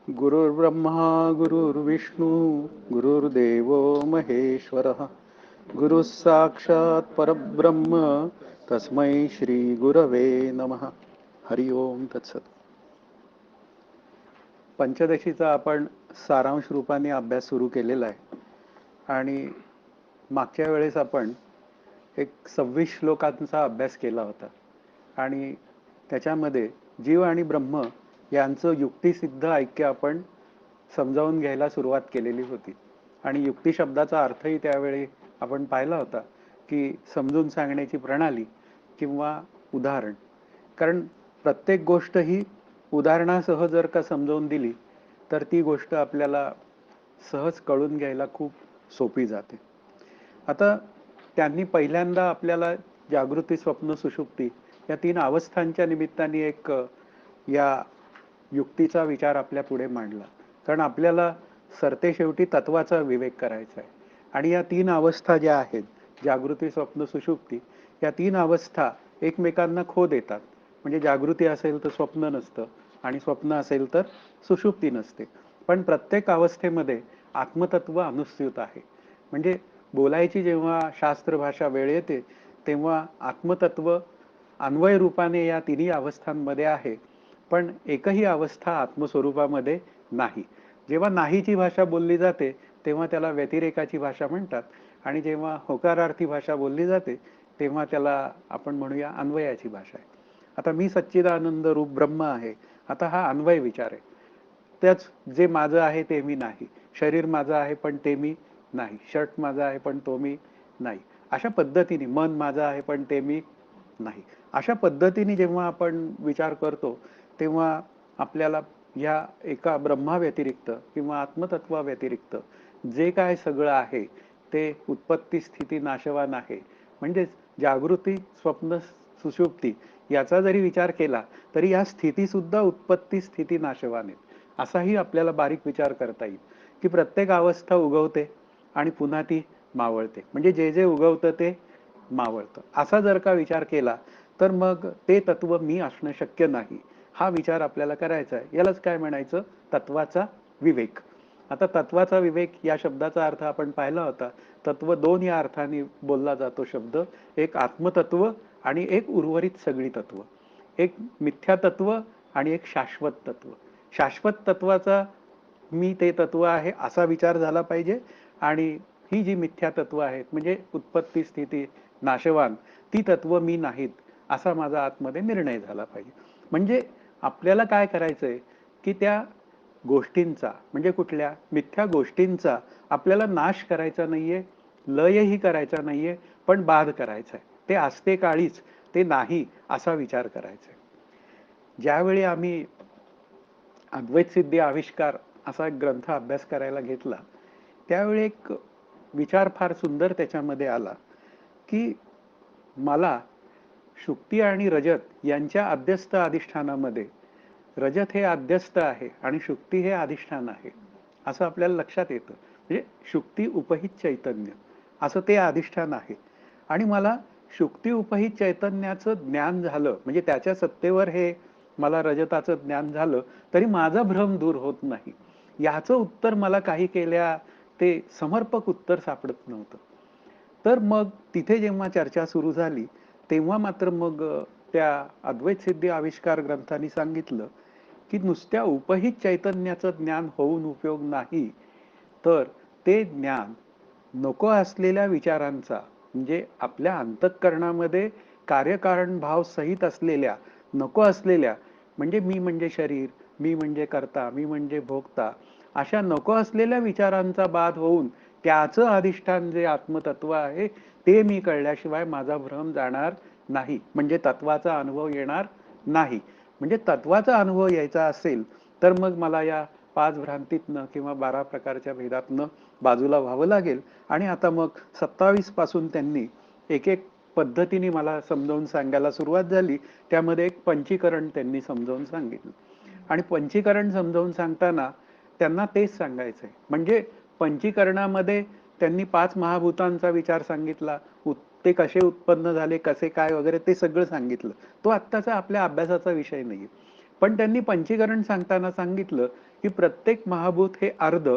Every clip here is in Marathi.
गुरुर्ब्रह्मा गुरुर्विष्णू गुरुर्देव महेश्वरः गुरुः साक्षात् परब्रह्म तस्मै श्री गुरवे नमः. हरि ओम तत्सत. पंचदशीचा आपण सारांश रूपाने अभ्यास सुरू केलेला आहे आणि मागच्या वेळेस आपण एक 26 श्लोकांचा अभ्यास केला होता आणि त्याच्यामध्ये जीव आणि ब्रह्म यांचं युक्तिसिद्ध ऐक्य आपण समजावून घ्यायला सुरुवात केलेली होती आणि युक्ती शब्दाचा अर्थही त्यावेळी आपण पाहिला होता की समजून सांगण्याची प्रणाली किंवा उदाहरण. कारण प्रत्येक गोष्ट ही उदाहरणासह जर का समजावून दिली तर ती गोष्ट आपल्याला सहज कळून घ्यायला खूप सोपी जाते. आता त्यांनी पहिल्यांदा आपल्याला जागृती, स्वप्न, सुषुप्ती या तीन अवस्थांच्या निमित्ताने एक या युक्तीचा विचार आपल्या पुढे मांडला. कारण आपल्याला सरतेशेवटी तत्वाचा विवेक करायचा आहे आणि या तीन अवस्था ज्या आहेत, जागृती, स्वप्न, सुषुप्ती, या तीन अवस्था एकमेकांना खो देतात. म्हणजे जागृती असेल तर स्वप्न नसतं आणि स्वप्न असेल तर सुषुप्ती नसते. पण प्रत्येक अवस्थेमध्ये आत्मतत्व अनुस्यूत आहे. म्हणजे बोलायची जेव्हा शास्त्र भाषा वेळ येते तेव्हा आत्मतत्व अन्वय रूपाने या तिन्ही अवस्थांमध्ये आहे, पण एकही अवस्था आत्मस्वरूपामध्ये नाही. जेव्हा नाहीची भाषा बोलली जाते तेव्हा त्याला व्यतिरेकाची भाषा म्हणतात आणि जेव्हा होकारार्थी भाषा बोलली जाते तेव्हा त्याला आपण म्हणूया अन्वयाची भाषा आहे. आता मी सच्चिदानंद रूप ब्रह्म आहे, आता हा अन्वय विचार आहे. त्याच जे माझं आहे ते मी नाही, शरीर माझं आहे पण ते मी नाही, शर्ट माझा आहे पण तो मी नाही, अशा पद्धतीने मन माझं आहे पण ते मी नाही, अशा पद्धतीने जेव्हा आपण विचार करतो तेव्हा आपल्याला या एका ब्रह्माव्यतिरिक्त किंवा आत्मतत्वाव्यतिरिक्त जे काय सगळं आहे ते उत्पत्ती स्थिती नाशवान आहे. म्हणजेच जागृती, स्वप्न, सुषुप्ती याचा जरी विचार केला तरी या स्थिती सुद्धा उत्पत्ती स्थिती नाशवान आहेत. असाही आपल्याला बारीक विचार करता येईल की प्रत्येक अवस्था उगवते आणि पुन्हा ती मावळते. म्हणजे जे जे उगवतं ते मावळतं. असा जर का विचार केला तर मग ते तत्व मी असणं शक्य नाही, हा विचार आपल्याला करायचा आहे. यालाच काय म्हणायचं? तत्वाचा विवेक. आता तत्वाचा विवेक या शब्दाचा अर्थ आपण पाहिला होता. तत्व दोन या अर्थाने बोलला जातो शब्द. एक आत्मतत्व आणि एक उर्वरित सगळी तत्व. एक मिथ्या तत्व आणि एक शाश्वत तत्व. शाश्वत तत्वाचा मी ते तत्व आहे असा विचार झाला पाहिजे आणि ही जी मिथ्या तत्व आहेत म्हणजे उत्पत्ती स्थिती नाशवान, ती तत्व मी नाहीत असा माझा आतमध्ये निर्णय झाला पाहिजे. म्हणजे आपल्याला काय करायचंय की त्या गोष्टींचा म्हणजे कुठल्या मिथ्या गोष्टींचा आपल्याला नाश करायचा नाहीये, लयही करायचा नाहीये, पण बाध करायचा आहे. ते असते काळीच, ते नाही असा विचार करायचा आहे. ज्यावेळी आम्ही अद्वैत सिद्धी आविष्कार असा एक ग्रंथ अभ्यास करायला घेतला त्यावेळी एक विचार फार सुंदर त्याच्यामध्ये आला की मला शुक्ती आणि रजत यांच्या अध्यस्त अधिष्ठानामध्ये रजत हे अध्यस्त आहे आणि शुक्ती हे अधिष्ठान आहे असं आपल्याला लक्षात येतं. म्हणजे शुक्ती उपहित चैतन्य असं ते अधिष्ठान आहे आणि मला शुक्ती उपहित चैतन्याचं ज्ञान झालं म्हणजे त्याच्या सत्तेवर हे मला रजताचं ज्ञान झालं तरी माझा भ्रम दूर होत नाही. याचं उत्तर मला काही केल्या ते समर्पक उत्तर सापडत नव्हतं. तर मग तिथे जेव्हा चर्चा सुरू झाली तेव्हा मात्र मग त्या अद्वैत सिद्धी आविष्कार ग्रंथाने सांगितलं की नुसत्या उपहित चैतन्याचं ज्ञान होऊन उपयोग नाही, तर ते ज्ञान नको असलेल्या विचारांचा म्हणजे आपल्या अंतःकरणामध्ये कार्यकारण भाव सहित असलेल्या नको असलेल्या म्हणजे मी म्हणजे शरीर, मी म्हणजे कर्ता, मी म्हणजे भोगता अशा नको असलेल्या विचारांचा बाध होऊन त्याचं अधिष्ठान जे आत्मतत्व आहे ते मी कळल्याशिवाय माझा भ्रम जाणार नाही, म्हणजे तत्वाचा अनुभव येणार नाही. म्हणजे तत्वाचा अनुभव यायचा असेल तर मग मला या 5 भ्रांतीतनं किंवा 12 प्रकारच्या भेदातनं बाजूला व्हावं लागेल. आणि आता मग 27 पासून त्यांनी एक एक पद्धतीने मला समजावून सांगायला सुरुवात झाली. त्यामध्ये एक पंचीकरण त्यांनी समजावून सांगितलं आणि पंचीकरण समजावून सांगताना त्यांना तेच सांगायचंय. म्हणजे पंचीकरणामध्ये त्यांनी 5 महाभूतांचा विचार सांगितला, ते कसे उत्पन्न झाले, कसे काय वगैरे ते सगळं सांगितलं. तो आत्ताचा आपल्या अभ्यासाचा विषय नाहीये. पण त्यांनी पंचीकरण सांगताना सांगितलं की प्रत्येक महाभूत हे अर्ध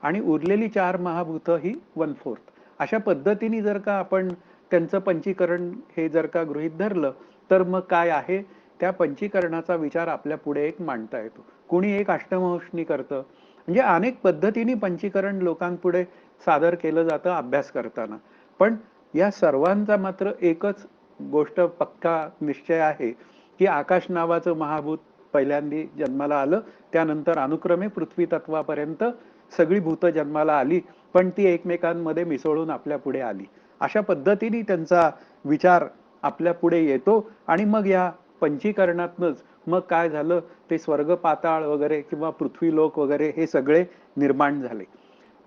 आणि उरलेली 4 महाभूत ही 1/4. अशा पद्धतीने जर का आपण त्यांचं पंचीकरण हे जर का गृहीत धरलं, तर मग काय आहे, त्या पंचीकरणाचा विचार आपल्या पुढे एक मांडता येतो. कुणी एक अष्टमोष्णी करतं. म्हणजे अनेक पद्धतीने पंचीकरण लोकांपुढे सादर केलं जातं अभ्यास करताना. पण या सर्वांचा मात्र एकच गोष्ट पक्का निश्चय आहे, की आकाश नावाचं महाभूत पहिल्यांदी जन्माला आलं, त्यानंतर अनुक्रमे पृथ्वी तत्वापर्यंत सगळी भूत जन्माला आली, पण ती एकमेकांमध्ये मिसळून आपल्या पुढे आली. अशा पद्धतीने त्यांचा विचार आपल्या पुढे येतो आणि मग या पंचीकरणातनंच मग काय झालं, ते स्वर्ग पाताळ वगैरे किंवा पृथ्वीलोक वगैरे हे सगळे निर्माण झाले.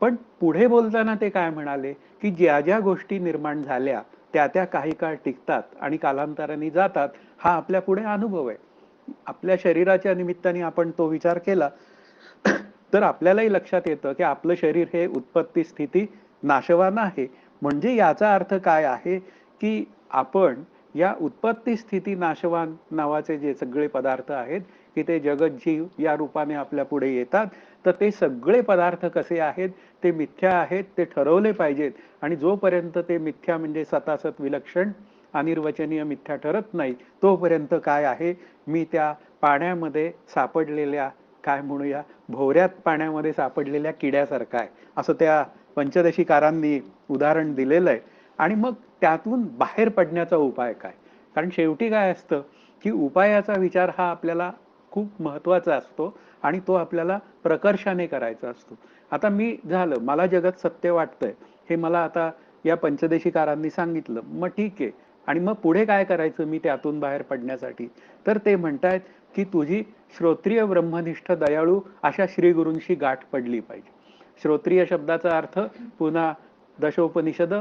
पण पुढे बोलताना ते काय म्हणाले, की ज्या ज्या गोष्टी निर्माण झाल्या त्या त्या काही काळ टिकतात आणि कालांतराने जातात, हा आपल्या पुढे अनुभव आहे. आपल्या शरीराच्या निमित्ताने आपण तो विचार केला तर आपल्यालाही लक्षात येतं की आपलं शरीर हे उत्पत्ती स्थिती नाशवान आहे. म्हणजे याचा अर्थ काय आहे, की आपण या उत्पत्ती स्थिती नाशवान नावाचे जे सगळे पदार्थ आहेत, की ते जगत जीव या रूपाने आपल्या पुढे येतात, तर ते सगळे पदार्थ कसे आहेत, ते मिथ्या आहेत, ते ठरवले पाहिजेत. आणि जोपर्यंत ते मिथ्या म्हणजे सतासत विलक्षण अनिर्वचनीय मिथ्या ठरत नाही, तोपर्यंत काय आहे, मी त्या पाण्यामध्ये सापडलेल्या, काय म्हणूया, भोवऱ्यात पाण्यामध्ये सापडलेल्या किड्यासारखा आहे, असं त्या पंचदशीकारांनी उदाहरण दिलेलं आहे. आणि मग त्यातून बाहेर पडण्याचा उपाय काय? कारण शेवटी काय असतं, की उपायाचा विचार हा आपल्याला खूप महत्वाचा असतो आणि तो आपल्याला प्रकर्षाने करायचा असतो. आता मी झालं, मला जगत सत्य वाटतंय, हे मला आता या पंचदेशीकारांनी सांगितलं. मग ठीक आहे. आणि मग पुढे काय करायचं मी त्यातून बाहेर पडण्यासाठी? तर ते म्हणतायत, की तुझी श्रोत्रिय ब्रह्मनिष्ठ दयाळू अशा श्रीगुरूंशी गाठ पडली पाहिजे. श्रोत्रिय शब्दाचा अर्थ पुन्हा दशोपनिषद,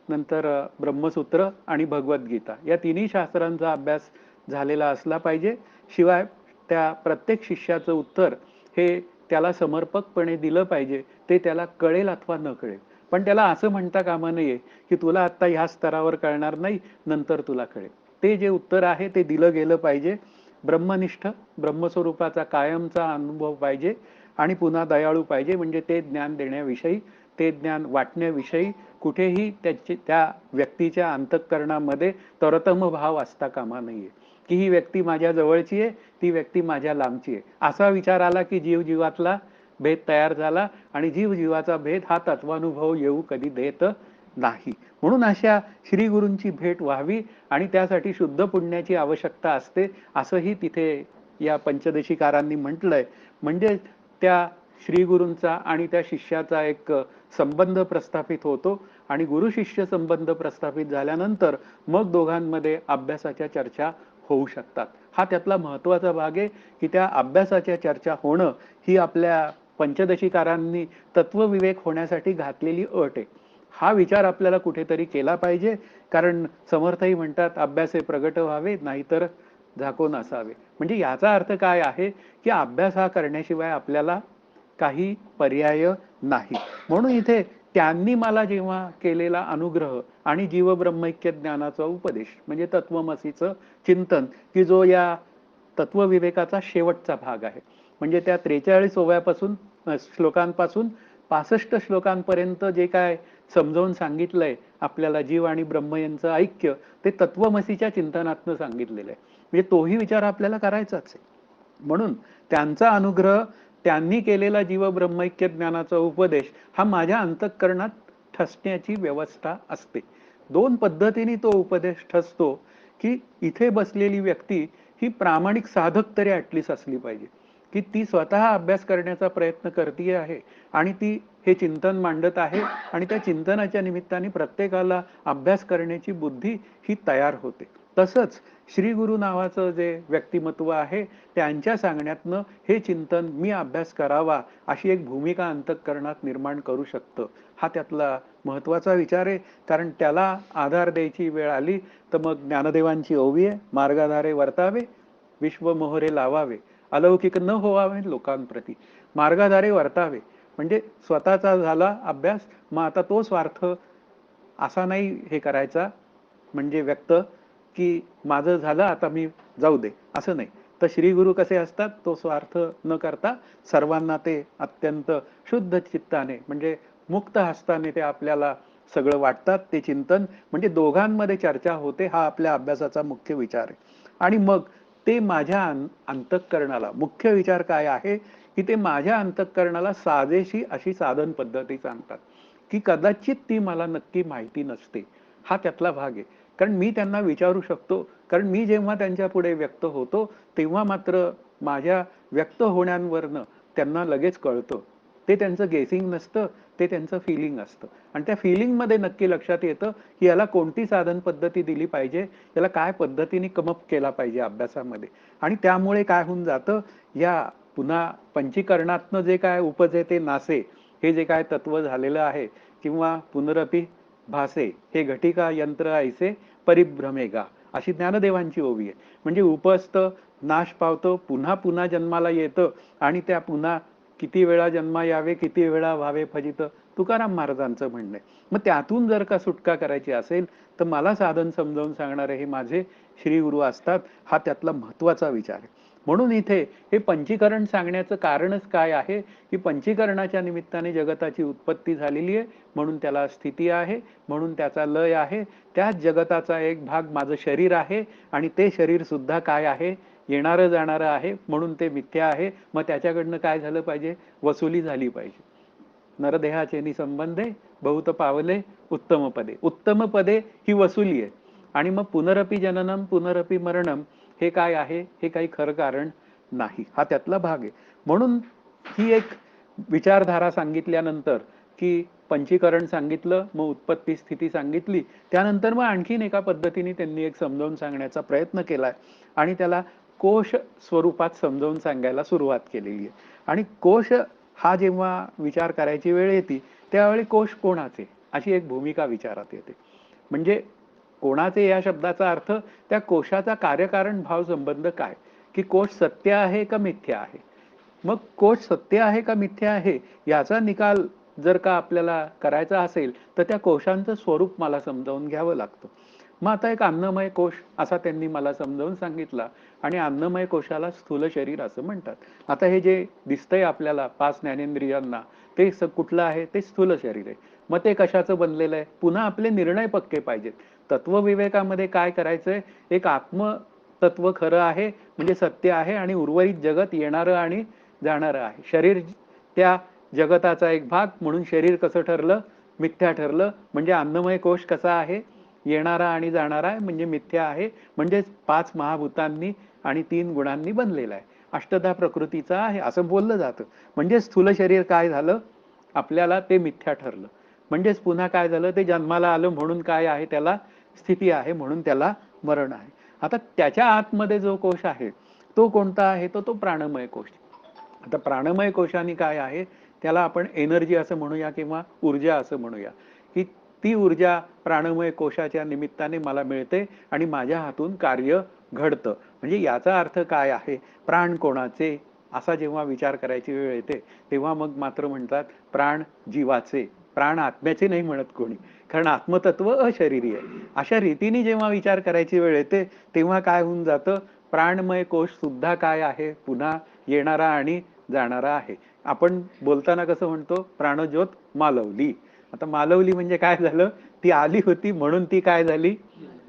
नंतर ब्रह्मसूत्र आणि भगवद्गीता या तिन्ही शास्त्रांचा अभ्यास झालेला असला पाहिजे. शिवाय त्या प्रत्येक शिष्याचं उत्तर हे त्याला समर्पकपणे दिलं पाहिजे. ते त्याला कळेल अथवा न कळेल. पण त्याला असं म्हणता कामा नये, की तुला आत्ता ह्या स्तरावर कळणार नाही, नंतर तुला कळेल. ते जे उत्तर आहे ते दिलं गेलं पाहिजे. ब्रह्मनिष्ठ, ब्रह्मस्वरूपाचा कायमचा अनुभव पाहिजे आणि पुन्हा दयाळू पाहिजे. म्हणजे ते ज्ञान देण्याविषयी, ते ज्ञान वाटण्याविषयी कुठेही त्या व्यक्तीच्या अंतःकरणामध्ये तरतम भाव असता कामा नये, की ही व्यक्ती माझ्या जवळची आहे, ती व्यक्ती माझ्या लांबची आहे. असा विचार आला की जीव जीवातला भेद तयार झाला आणि जीव जीवाचा भेद हा तत्वानुभव येऊ कधी देत नाही. म्हणून अशा श्री गुरूंची भेट व्हावी आणि त्यासाठी शुद्ध पुण्याची आवश्यकता असते, असंही तिथे या पंचदशीकारांनी म्हटलंय. म्हणजे त्या श्री गुरूंचा आणि त्या शिष्याचा एक संबंध प्रस्थापित होतो आणि गुरु शिष्य संबंध प्रस्थापित झाल्यानंतर मग दोघांमध्ये अभ्यासाच्या चर्चा होऊ शकतात. हा त्यातला महत्वाचा भाग आहे, की त्या अभ्यासाच्या चर्चा होणं ही आपल्या पंचदशीकारांनी तत्वविवेक होण्यासाठी घातलेली अट आहे. हा विचार आपल्याला कुठेतरी केला पाहिजे. कारण समर्थही म्हणतात, अभ्यासे प्रगट व्हावे, नाहीतर झाकोन असावे. म्हणजे याचा अर्थ काय आहे, की अभ्यास हा करण्याशिवाय आपल्याला काही पर्याय नाही. म्हणून इथे त्यांनी मला जेव्हा केलेला अनुग्रह आणि जीवब्रह्मैक्य ज्ञानाचा उपदेश म्हणजे तत्वमसीचं चिंतन, की जो या तत्वविवेकाचा शेवटचा भाग आहे. म्हणजे त्या 43व्या पासून श्लोकांपासून 65 श्लोकांपर्यंत जे काय समजावून सांगितलंय आपल्याला जीव आणि ब्रह्म यांचं ऐक्य, ते तत्वमसीच्या चिंतनातनं सांगितलेलं आहे. म्हणजे तोही विचार आपल्याला करायचाच आहे. म्हणून त्यांचा अनुग्रह, त्यांनी केलेला जीव ब्रह्मैक्य ज्ञानाचा उपदेश हा माझ्या अंतःकरणात ठसण्याची व्यवस्था असते. 2 पद्धतीने तो उपदेश ठसतो, की इथे बसलेली व्यक्ती ही प्रामाणिक साधक तरी ऍटलीस्ट असली पाहिजे, की ती स्वतः अभ्यास करण्याचा प्रयत्न करते आहे आणि ती हे चिंतन मांडत आहे आणि त्या चिंतनाच्या निमित्ताने प्रत्येकाला अभ्यास करण्याची बुद्धी ही तयार होते. तसंच श्री गुरु नावाचं जे व्यक्तिमत्व आहे, त्यांच्या सांगण्यातनं हे चिंतन मी अभ्यास करावा अशी एक भूमिका अंतःकरणात निर्माण करू शकतं. हा त्यातला महत्वाचा विचार आहे. कारण त्याला आधार द्यायची वेळ आली तर मग ज्ञानदेवांची ओवी आहे, मार्गाधारे वर्तावे, विश्व मोहरे लावावे, अलौकिक न होवावे लोकांप्रती. मार्गाधारे वर्तावे म्हणजे स्वतःचा झाला अभ्यास, मग आता तो स्वार्थ असा नाही हे करायचा, म्हणजे व्यक्त, की माझं झालं आता मी जाऊ दे, असं नाही. तर श्री गुरु कसे असतात, तो स्वार्थ न करता सर्वांना ते अत्यंत शुद्ध चित्ताने म्हणजे मुक्त हस्ताने ते आपल्याला सगळं वाटतात. ते चिंतन म्हणजे दोघांमध्ये चर्चा होते, हा आपल्या अभ्यासाचा मुख्य विचार आहे. आणि मग ते माझ्या अंतःकरणाला मुख्य विचार काय आहे, की ते माझ्या अंतःकरणाला साजेशी अशी साधन पद्धती सांगतात, की कदाचित ती मला नक्की माहिती नसते. हा त्यातला भाग आहे. कारण मी त्यांना विचारू शकतो. कारण मी जेव्हा त्यांच्या पुढे व्यक्त होतो, तेव्हा मात्र माझ्या व्यक्त होण्यावरनं त्यांना लगेच कळतं. ते त्यांचं गेसिंग नसतं, ते त्यांचं फीलिंग असतं. आणि त्या फीलिंगमध्ये नक्की लक्षात येतं, की याला कोणती साधन पद्धती दिली पाहिजे, याला काय पद्धतीने कमअप केला पाहिजे अभ्यासामध्ये. आणि त्यामुळे काय होऊन जातं, या पुन्हा पंचीकरणातनं जे काय उपजे ते नासे, हे जे काय तत्व झालेलं आहे, किंवा पुनरपी भासे हे घटिका यंत्र ऐसे परिभ्रमेगा, अशी ज्ञानदेवांची ओवी आहे. म्हणजे उपसतं, नाश पावतं, पुन्हा पुन्हा जन्माला येतं आणि त्या पुन्हा किती वेळा जन्मा यावे, किती वेळा व्हावे फजित, तुकाराम महाराजांचं म्हणणं आहे. मग त्यातून जर का सुटका करायची असेल तर मला साधन समजावून सांगणारे हे माझे श्री गुरु असतात. हा त्यातला महत्वाचा विचार आहे. म्हणून इथे हे पंचीकरण सांगण्याचं कारणच काय आहे, की पंचीकरणाच्या निमित्ताने जगताची उत्पत्ती झालेली आहे, म्हणून त्याला स्थिती आहे, म्हणून त्याचा लय आहे. त्याच जगताचा एक भाग माझं शरीर आहे आणि ते शरीर सुद्धा काय आहे, येणारं जाणारं आहे, म्हणून ते मिथ्या आहे. मग त्याच्याकडनं काय झालं पाहिजे, वसुली झाली पाहिजे. नरदेहाचे संबंधे बहुत पावले उत्तम पदे. उत्तम पदे ही वसुली आहे. आणि मग पुनरपी जननम पुनरपी मरणम हे काय आहे, हे काही खरं कारण नाही. हा त्यातला भाग आहे. म्हणून ही एक विचारधारा सांगितल्यानंतर, की पंचीकरण सांगितलं, मग उत्पत्ती स्थिती सांगितली, त्यानंतर मग आणखीन एका पद्धतीने त्यांनी एक समजावून सांगण्याचा प्रयत्न केलाय आणि त्याला कोश स्वरूपात समजावून सांगायला सुरुवात केलेली आहे. आणि कोश हा जेव्हा विचार करायची वेळ येते, त्यावेळी कोश कोणाचे अशी एक भूमिका विचारात येते. म्हणजे कोणाचे या शब्दाचा अर्थ त्या कोशाचा कार्यकारण भाव संबंध काय, की कोश सत्य आहे का मिथ्या आहे. मग कोश सत्य आहे का मिथ्या आहे याचा निकाल जर का आपल्याला करायचा असेल तर त्या कोशांचं स्वरूप मला समजावून घ्यावं लागतं. मग आता एक अन्नमय कोश असा त्यांनी मला समजावून सांगितला आणि अन्नमय कोशाला स्थूल शरीर असं म्हणतात. आता हे जे दिसतंय आपल्याला 5 ज्ञानेंद्रियांना, ते कुठलं आहे, ते स्थूल शरीर आहे. मग ते कशाचं बनलेलं आहे, पुन्हा आपले निर्णय पक्के पाहिजेत. तत्वविवेकामध्ये काय करायचंय, एक आत्मतत्व खरं आहे म्हणजे सत्य आहे आणि उर्वरित जगत येणारं आणि जाणारं आहे. शरीर त्या जगताचा एक भाग, म्हणून शरीर कसं ठरलं, मिथ्या ठरलं. म्हणजे अन्नमय कोश कसा आहे, येणारा आणि जाणारा आहे म्हणजे मिथ्या आहे. म्हणजे 5 महाभूतांनी आणि 3 गुणांनी बनलेला आहे. अष्टधा प्रकृतीचा आहे असं बोललं जातं. म्हणजे स्थूल शरीर काय झालं, आपल्याला ते मिथ्या ठरलं. म्हणजेच पुन्हा काय झालं, ते जन्माला आलं म्हणून काय आहे, त्याला स्थिती आहे, म्हणून त्याला मरण आहे. आता त्याच्या आतमध्ये जो कोश आहे तो कोणता आहे, तो प्राणमय कोश. आता प्राणमय कोशाने काय आहे, त्याला आपण एनर्जी असं म्हणूया किंवा ऊर्जा असं म्हणूया, की ती ऊर्जा प्राणमय कोशाच्या निमित्ताने मला मिळते आणि माझ्या हातून कार्य घडतं. म्हणजे याचा अर्थ काय आहे, प्राण कोणाचे असा जेव्हा विचार करायची वेळ येते तेव्हा मग मात्र म्हणतात प्राण जीवाचे. प्राण आत्म्याचे नाही म्हणत कोणी, कारण आत्मतत्व अशरीरी आहे. अशा रीतीने जेव्हा विचार करायची वेळ येते तेव्हा काय होऊन जातं, प्राणमय कोश सुद्धा काय आहे, पुन्हा येणारा आणि जाणारा आहे. आपण बोलताना कसं म्हणतो, प्राणज्योत मालवली. आता मालवली म्हणजे काय झालं, ती आली होती म्हणून ती काय झाली,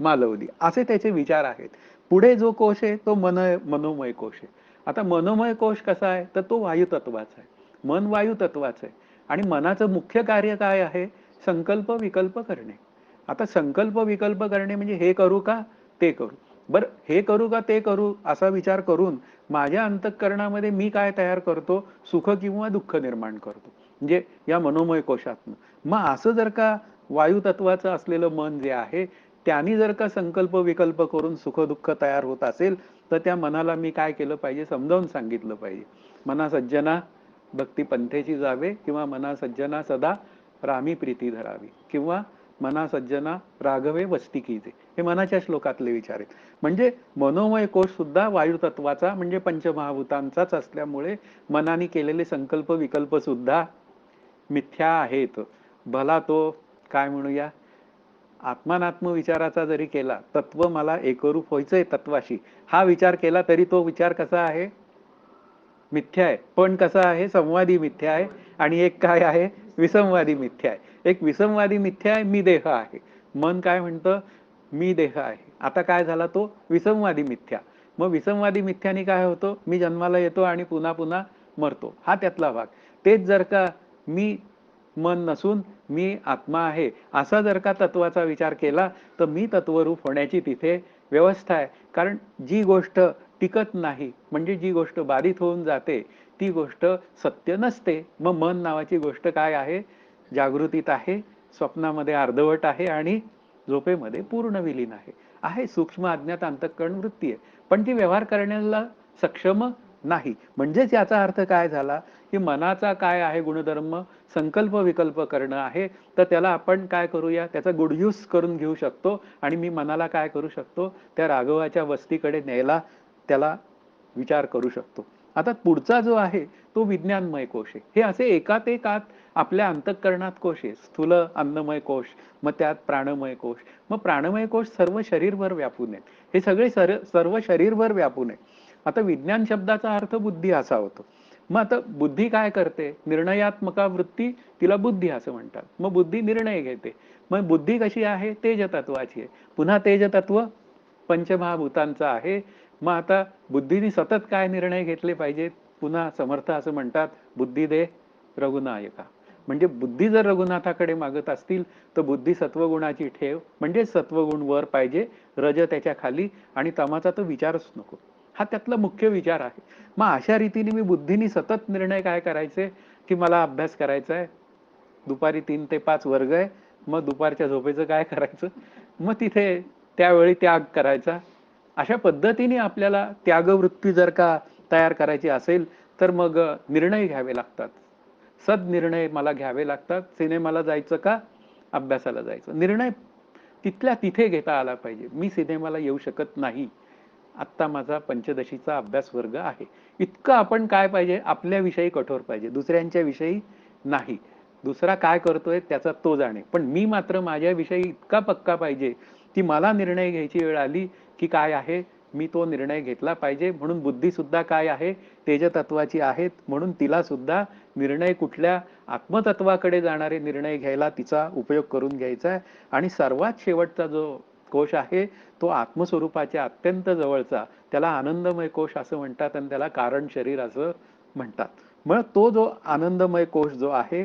मालवली. असे त्याचे विचार आहेत. पुढे जो कोश आहे तो मनोमय कोश आहे. आता मनोमय कोश कसा आहे, तर तो वायू तत्वाचा आहे. मन वायू तत्वाचं आहे आणि मनाचं मुख्य कार्य काय आहे, संकल्प विकल्प करणे. आता संकल्प विकल्प करणे म्हणजे हे करू का ते करू. बरं, हे करू का ते करू असा विचार करून माझ्या अंतःकरणामध्ये मी काय तयार करतो, सुख किंवा दुःख निर्माण करतो, म्हणजे या मनोमय कोशातनं. मग असं जर का वायू तत्वाचं असलेलं मन जे आहे त्यांनी जर का संकल्प विकल्प करून सुख दुःख तयार होत असेल तर त्या मनाला मी काय केलं पाहिजे, समजावून सांगितलं पाहिजे. मना सज्जना भक्ती पंथेची जावे, किंवा मना सज्जना सदा रामी प्रीती धरावी, किंवा मना सज्जना राघवे वस्ती कीजे. हे मनाच्या श्लोकातले विचार आहेत. म्हणजे मनोमय कोश सुद्धा वायू तत्वाचा म्हणजे पंचमहाभूतांचाच असल्यामुळे मनाने केलेले संकल्प विकल्प सुद्धा मिथ्या आहेत. भला तो काय म्हणूया, आत्मानात्म विचाराचा जरी केला, तत्व मला एकरूप व्हायचंय तत्वाशी, हा विचार केला तरी तो विचार कसा आहे? मिथ्या आहे. पण कसा आहे? संवादी मिथ्या आहे. आणि एक काय आहे? विसंवादी मिथ्या आहे. एक विसंवादी मिथ्या आहे, मी देह आहे. मन काय म्हणतं? मी देह आहे. आता काय झाला तो विसंवादी मिथ्या. मग विसंवादी मिथ्याने काय होतं? मी जन्माला येतो आणि पुन्हा पुन्हा मरतो. हा त्यातला भाग. तेच जर का मी मन नसून मी आत्मा आहे, असा जर का तत्वाचा विचार केला, तर मी तत्वरूप होण्याची तिथे व्यवस्था आहे. कारण जी गोष्ट टिकत नाही, म्हणजे जी गोष्ट बाधित होऊन जाते, ती गोष्ट सत्य नसते. मग मन नावाची गोष्ट काय आहे? जागृतीत आहे, स्वप्नामध्ये अर्धवट आहे आणि झोपेमध्ये पूर्ण विलीन आहे. आहे सूक्ष्म अज्ञात अंतःकरण वृत्ती आहे, पण ती व्यवहार करण्याला सक्षम नाही. म्हणजेच याचा अर्थ काय झाला, की मनाचा काय आहे गुणधर्म? संकल्प विकल्प करणं आहे. तर त्याला आपण काय करूया? त्याचा गुड यूज करून घेऊ शकतो आणि मी मनाला काय करू शकतो? त्या राघवाच्या वस्तीकडे न्यायला त्याला विचार करू शकतो. आता पुढचा जो आहे तो विज्ञानमय कोश आहे. हे असे एकात एक आत आपल्या अंतःकरणात कोश आहे. स्थूल अन्नमय कोश, मग त्यात प्राणमय कोश. मग प्राणमय कोश सर्व शरीरभर व्यापून आहेत. हे सगळे सर्व शरीरभर व्यापून आहे. आता विज्ञान शब्दाचा अर्थ बुद्धी असा होतो. मग आता बुद्धी काय करते? निर्णयात्मका वृत्ती, तिला बुद्धी असं म्हणतात. मग बुद्धी निर्णय घेते. मग बुद्धी कशी आहे? तेजतत्वाची आहे. पुन्हा तेजतत्व पंचमहाभूतांचं आहे. मग आता बुद्धीने सतत काय निर्णय घेतले पाहिजेत? पुन्हा समर्थ असं म्हणतात, बुद्धी दे रघुनायका. म्हणजे बुद्धी जर रघुनाथाकडे मागत असतील, तर बुद्धी सत्वगुणाची ठेव, म्हणजे सत्वगुण वर पाहिजे, रज त्याच्या खाली, आणि तमाचा तर विचारच नको. हा त्यातला मुख्य विचार आहे. मग अशा रीतीने मी बुद्धीने सतत निर्णय काय करायचे, की मला अभ्यास करायचा आहे, दुपारी 3 ते 5 वर्ग आहे, मग दुपारच्या झोपेचं काय करायचं, मग तिथे त्यावेळी त्याग करायचा. अशा पद्धतीने आपल्याला त्यागवृत्ती जर का तयार करायची असेल, तर मग निर्णय घ्यावे लागतात. सदनिर्णय मला घ्यावे लागतात. सिनेमाला जायचं का अभ्यासाला जायचं? निर्णय तिथल्या तिथे घेता आला पाहिजे. मी सिनेमाला येऊ शकत नाही, आत्ता माझा पंचदशीचा अभ्यास वर्ग आहे. इतकं आपण काय पाहिजे? आपल्याविषयी कठोर पाहिजे, दुसऱ्यांच्या विषयी नाही. दुसरा काय करतोय त्याचा तो जाणे, पण मी मात्र माझ्याविषयी इतका पक्का पाहिजे की मला निर्णय घ्यायची वेळ आली की काय आहे, मी तो निर्णय घेतला पाहिजे. म्हणून बुद्धी सुद्धा काय आहे? तेजतत्वाची आहेत. म्हणून तिला सुद्धा निर्णय कुठल्या आत्मतत्वाकडे जाणारे निर्णय घ्यायला तिचा उपयोग करून घ्यायचा आहे. आणि सर्वात शेवटचा जो कोश आहे तो आत्मस्वरूपाच्या अत्यंत जवळचा, त्याला आनंदमय कोश असं म्हणतात आणि त्याला कारण शरीर असं म्हणतात. मग तो जो आनंदमय कोश जो आहे,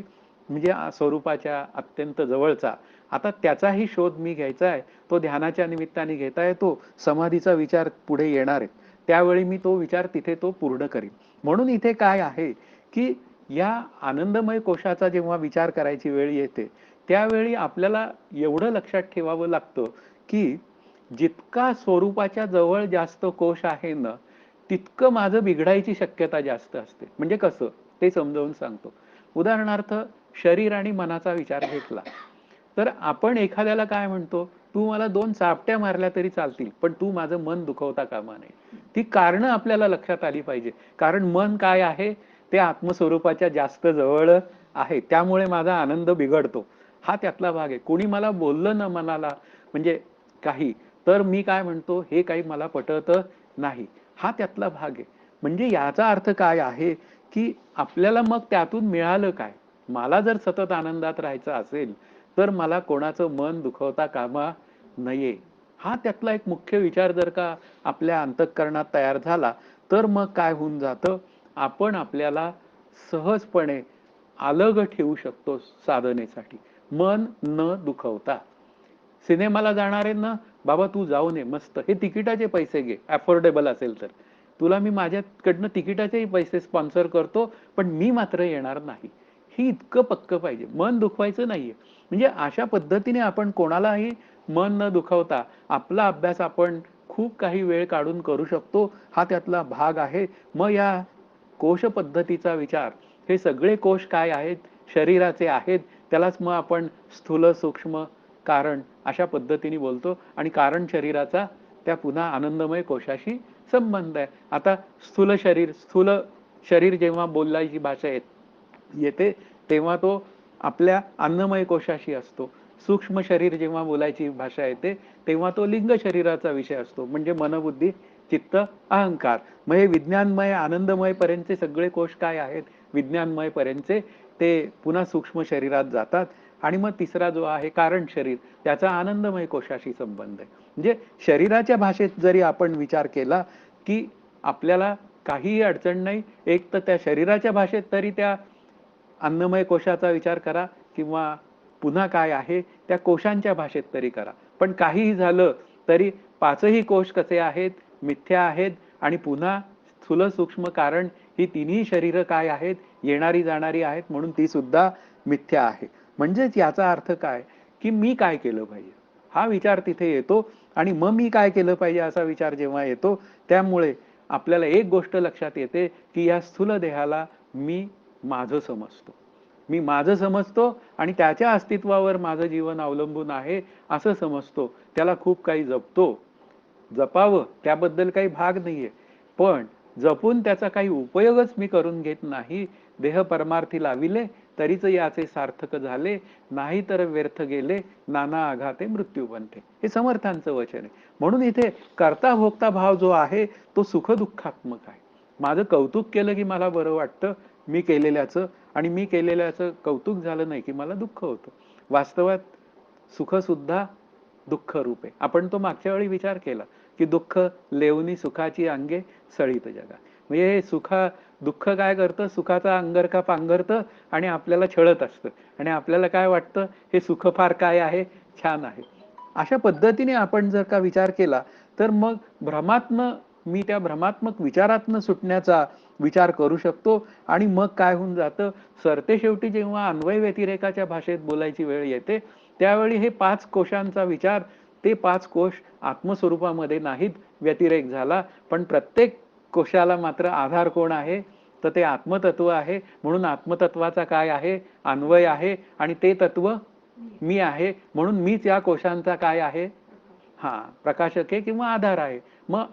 म्हणजे स्वरूपाच्या अत्यंत जवळचा, आता त्याचाही शोध मी घ्यायचा आहे. तो ध्यानाच्या निमित्ताने घेता येतो. समाधीचा विचार पुढे येणार आहे, त्यावेळी मी तो विचार तिथे तो पूर्ण करीन. म्हणून इथे काय आहे की या आनंदमय कोशाचा जेव्हा विचार करायची वेळ येते, त्यावेळी आपल्याला एवढं लक्षात ठेवावं लागतं की जितका स्वरूपाच्या जवळ जास्त कोश आहे ना, तितकं माझं बिघडायची शक्यता जास्त असते. म्हणजे कसं? ते समजावून सांगतो. उदाहरणार्थ, शरीर आणि मनाचा विचार घेतला, तर आपण एखाद्याला काय म्हणतो? तू मला 2 चापट्या मारल्या तरी चालतील, पण तू माझं मन दुखवता कामा नये. ती कारणं आपल्याला लक्षात आली पाहिजे. कारण मन काय आहे? ते आत्मस्वरूपाच्या जास्त जवळ आहे. त्यामुळे माझा आनंद बिघडतो. हा त्यातला भाग आहे. कोणी मला बोललं ना मनाला, म्हणजे काही, तर मी काय म्हणतो? हे काही मला पटत नाही. हा त्यातला भाग आहे. म्हणजे याचा अर्थ काय आहे की आपल्याला मग त्यातून मिळालं काय? मला जर सतत आनंदात राहायचं असेल, तर मला कोणाचं मन दुखवता कामा नये. हा त्यातला एक मुख्य विचार जर का आपल्या अंतःकरणात तयार झाला, तर मग काय होऊन जातं? आपण आपल्याला सहजपणे अलग ठेवू शकतो साधनेसाठी, मन न दुखवता. सिनेमाला जाणार आहे ना, बाबा तू जाऊन ये मस्त, हे तिकिटाचे पैसे घे, अफोर्डेबल असेल तर. तुला मी माझ्याकडनं तिकिटाचेही पैसे स्पॉन्सर करतो, पण मी मात्र येणार नाही. ही इतकं पक्क पाहिजे, मन दुखवायचं नाहीये. म्हणजे अशा पद्धतीने आपण कोणालाही मन न दुखवता आपला अभ्यास आपण खूप काही वेळ काढून करू शकतो. हा त्यातला भाग आहे. मग या कोश पद्धतीचा विचार, हे सगळे कोश काय आहेत? शरीराचे आहेत. त्यालाच मग आपण स्थूल सूक्ष्म कारण अशा पद्धतीने बोलतो. आणि कारण शरीराचा त्या पुन्हा आनंदमय कोशाशी संबंध आहे. आता स्थूल शरीर जेव्हा बोलायची भाषा येते, तेव्हा तो आपल्या अन्नमय कोशाशी असतो. सूक्ष्म शरीर जेव्हा बोलायची भाषा येते तेव्हा तो लिंग शरीराचा विषय असतो, म्हणजे मनबुद्धी चित्त अहंकार. मग हे विज्ञानमय आनंदमय पर्यंतचे सगळे कोश काय आहेत, विज्ञानमय पर्यंतचे, ते पुन्हा सूक्ष्म शरीरात जातात. आणि मग तिसरा जो आहे कारण शरीर, त्याचा आनंदमय कोशाशी संबंध आहे. म्हणजे शरीराच्या भाषेत जरी आपण विचार केला की आपल्याला काहीही अडचण नाही, एक तर त्या शरीराच्या भाषेत तरी त्या अन्नमय कोशाचा विचार करा, किंवा पुन्हा काय आहे त्या कोशांच्या भाषेत तरी करा. पण काहीही झालं तरी पाचही कोश कसे आहेत, मिथ्या आहेत. आणि पुन्हा स्थूल सूक्ष्म कारण ही तिन्ही शरीरं काय आहेत, येणारी जाणारी आहेत, म्हणून ती सुद्धा मिथ्या आहे. म्हणजेच याचा अर्थ काय, की मी काय केलं पाहिजे हा विचार तिथे येतो. आणि मग मी काय केलं पाहिजे असा विचार जेव्हा येतो, त्यामुळे आपल्याला एक गोष्ट लक्षात येते की या स्थूल देहाला मी माझं समजतो, मी माझं समजतो आणि त्याच्या अस्तित्वावर माझं जीवन अवलंबून आहे असं समजतो. त्याला खूप काही जपतो, जपावं त्याबद्दल काही भाग नाहीये, पण जपून त्याचा काही उपयोगच मी करून घेत नाही. देह परमार्थी लाविले तरीच याचे सार्थक झाले, नाही तर व्यर्थ गेले नाना आघाते मृत्यू बनते. हे समर्थांचं वचन आहे. म्हणून इथे कर्ता भोक्ता भाव जो आहे तो सुख दुःखात्मक आहे. माझं कौतुक केलं की मला बरं वाटतं मी केलेल्याचं, आणि मी केलेल्याचं कौतुक झालं नाही की मला दुःख होतं. वास्तवात सुख सुद्धा दुःख रूप आहे. आपण तो मागच्या वेळी विचार केला की दुःख लेवनी सुखाची अंगे सळीत जगा. म्हणजे हे दुःख काय करतं, सुखाचा अंगरखा पांघरतं आणि आपल्याला छळत असतं. आणि आपल्याला काय वाटतं, हे सुख फार काय आहे, छान आहे. अशा पद्धतीने आपण जर का विचार केला तर मग भ्रमात्मक, मी त्या भ्रमात्मक विचारातनं सुटण्याचा विचार करू शकतो. आणि मग काय होऊन जातं, सरते शेवटी जेव्हा अन्वय व्यतिरेकाच्या भाषेत बोलायची वेळ येते त्यावेळी हे पाच कोशांचा विचार, ते पाच कोश आत्मस्वरूपामध्ये नाहीत, व्यतिरेक झाला. पण प्रत्येक कोशाला मात्र आधार कोण आहे, तर ते आत्मतत्व आहे. म्हणून आत्मतत्वाचा काय आहे, अन्वय आहे. आणि ते तत्व मी आहे, म्हणून मीच या कोशांचा काय आहे, हा प्रकाशक आहे किंवा आधार आहे. मग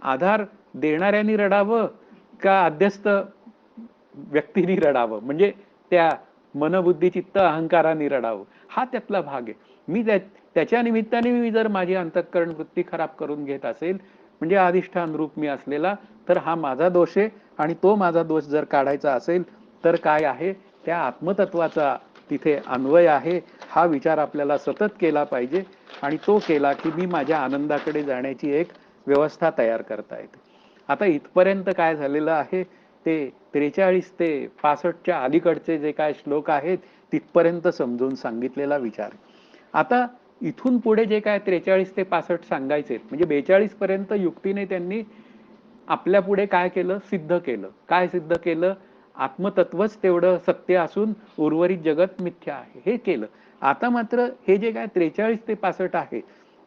आधार देणाऱ्यांनी रडावं का अध्यस्त व्यक्तींनी रडावं, म्हणजे त्या मनबुद्धी चित्त अहंकाराने रडावं, हा त्यातला भाग आहे. मी त्याच्या निमित्ताने मी जर माझी अंतःकरण वृत्ती खराब करून घेत असेल, म्हणजे अधिष्ठान रूप मी असलेला, तर हा माझा दोष आहे. आणि तो माझा दोष जर काढायचा असेल तर काय आहे, त्या आत्मतत्वाचा तिथे अन्वय आहे. हा विचार आपल्याला सतत केला पाहिजे. आणि तो केला की मी माझ्या आनंदाकडे जाण्याची एक व्यवस्था तयार करता येते. आता इथपर्यंत काय झालेलं आहे, ते 43 ते 65च्या अलीकडचे जे काय श्लोक आहेत तिथपर्यंत समजून सांगितलेला विचार. आता इथून पुढे जे काय 43 ते 65 सांगायचे, म्हणजे 42 पर्यंत युक्तीने त्यांनी आपल्या पुढे काय केलं, सिद्ध केलं. काय सिद्ध केलं, आत्मतत्वच तेवढं सत्य असून उर्वरित जगत मिथ्या आहे, हे केलं. आता मात्र हे जे काय 43 ते 65 आहे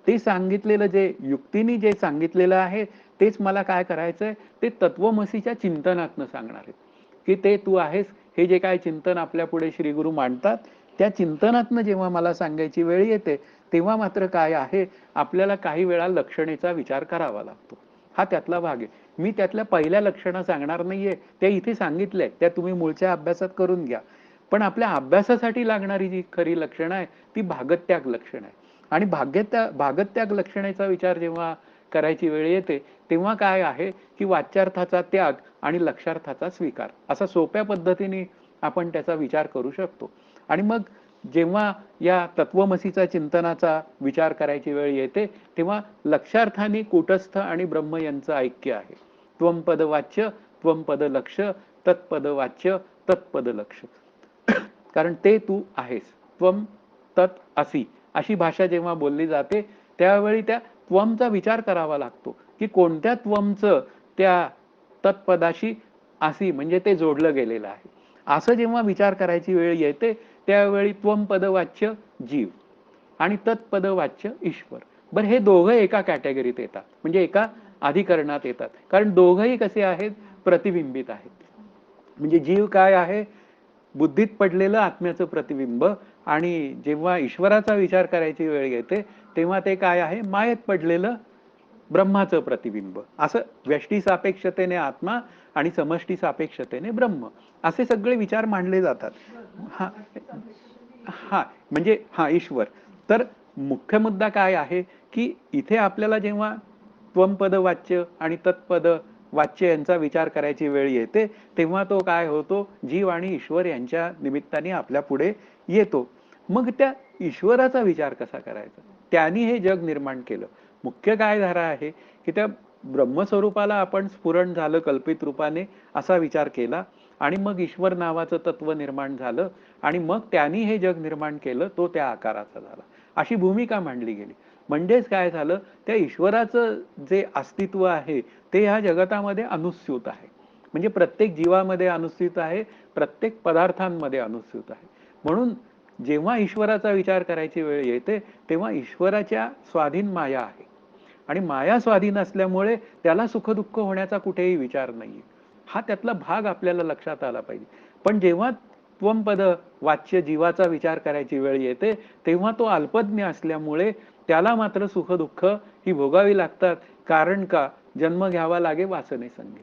ते सांगितलेलं, जे युक्तीने जे सांगितलेलं आहे तेच मला काय करायचंय, ते तत्वमसीच्या चिंतनातनं सांगणार आहे. की ते तू आहेस, हे जे काय चिंतन आपल्या पुढे श्री गुरु मांडतात त्या चिंतनातनं जेव्हा मला सांगायची वेळ येते तेव्हा मात्र काय आहे, आपल्याला काही वेळा लक्षणेचा विचार करावा लागतो. हा त्यातला भाग आहे. मी त्यातल्या पहिल्या लक्षणं सांगणार नाहीये, त्या इथे सांगितल्या, त्या तुम्ही मूळच्या अभ्यासात करून घ्या. पण आपल्या अभ्यासासाठी लागणारी जी खरी लक्षणं आहे ती भागत्याग लक्षण आहे. आणि भागत्याग लक्षणेचा विचार जेव्हा करायची वेळ येते तेव्हा काय आहे की वाच्यार्थाचा त्याग आणि लक्षार्थाचा स्वीकार, असा सोप्या पद्धतीने आपण त्याचा विचार करू शकतो. आणि मग जेव्हा या तत्वमसीचा चिंतनाचा विचार करायची वेळ येते तेव्हा लक्षार्थाने कूटस्थ आणि ब्रह्म यांचं ऐक्य आहे. त्वम वाच्य त्वम पद लक्ष, तत्पद वाच्य तत्पद लक्ष. कारण ते तू आहेस, त्वम तत् असी, अशी भाषा जेव्हा बोलली जाते त्यावेळी त्या त्वमचा विचार करावा लागतो की कोणत्या त्वमचं त्या तत्पदाशी असी म्हणजे ते जोडलं गेलेलं आहे. असं जेव्हा विचार करायची वेळ येते त्यावेळी त्वम पदवाच्य जीव आणि तत्पदवाच्य ईश्वर. बरं, हे दोघं एका कॅटेगरीत येतात, म्हणजे एका अधिकरणात येतात. कारण दोघंही कसे आहेत, प्रतिबिंबित आहेत. म्हणजे जीव काय आहे, बुद्धीत पडलेलं आत्म्याचं प्रतिबिंब. आणि जेव्हा ईश्वराचा विचार करायची वेळ येते तेव्हा ते काय आहे, मायेत पडलेलं ब्रह्माचं प्रतिबिंब. असं व्यष्टी सापेक्षतेने आत्मा आणि समष्टी सापेक्षतेने ब्रह्म, असे सगळे विचार मांडले जातात. हा हां, म्हणजे हां, ईश्वर. तर मुख्य मुद्दा काय आहे, की इथे आपल्याला जेव्हा त्वमपद वाच्य आणि तत्पद वाच्य यांचा विचार करायची वेळ येते, तेव्हा तो काय होतो, जीव आणि ईश्वर यांच्या निमित्ताने आपल्या पुढे येतो. मग त्या ईश्वराचा विचार कसा करायचा? त्यानी हे जग निर्माण केलं. मुख्य काय धारा आहे, की त्या ब्रह्मस्वरूपाला आपण स्फुरण झालं कल्पित रूपाने असा विचार केला आणि मग ईश्वर नावाचं तत्व निर्माण झालं आणि मग त्यांनी हे जग निर्माण केलं, तो त्या आकाराचा झाला. अशी भूमिका मांडली गेली. म्हणजेच काय झालं, त्या ईश्वराचं जे अस्तित्व आहे ते ह्या जगतामध्ये अनुस्यूत आहे. म्हणजे प्रत्येक जीवामध्ये अनुस्यूत आहे, प्रत्येक पदार्थांमध्ये अनुस्यूत आहे. म्हणून जेव्हा ईश्वराचा विचार करायची वेळ येते, तेव्हा ईश्वराच्या स्वाधीन माया आहे. आणि माया स्वाधीन असल्यामुळे त्याला सुखदुःख होण्याचा कुठेही विचार नाहीये. हा त्यातला भाग आपल्याला लक्षात आला पाहिजे. पण जेव्हा त्वमपद वाच्य जीवाचा विचार करायची वेळ येते, तेव्हा तो अल्पज्ञ असल्यामुळे त्याला मात्र सुख-दुःख ही भोगावी लागतात. कारण का? जन्म घ्यावा लागे वासनेसंगी.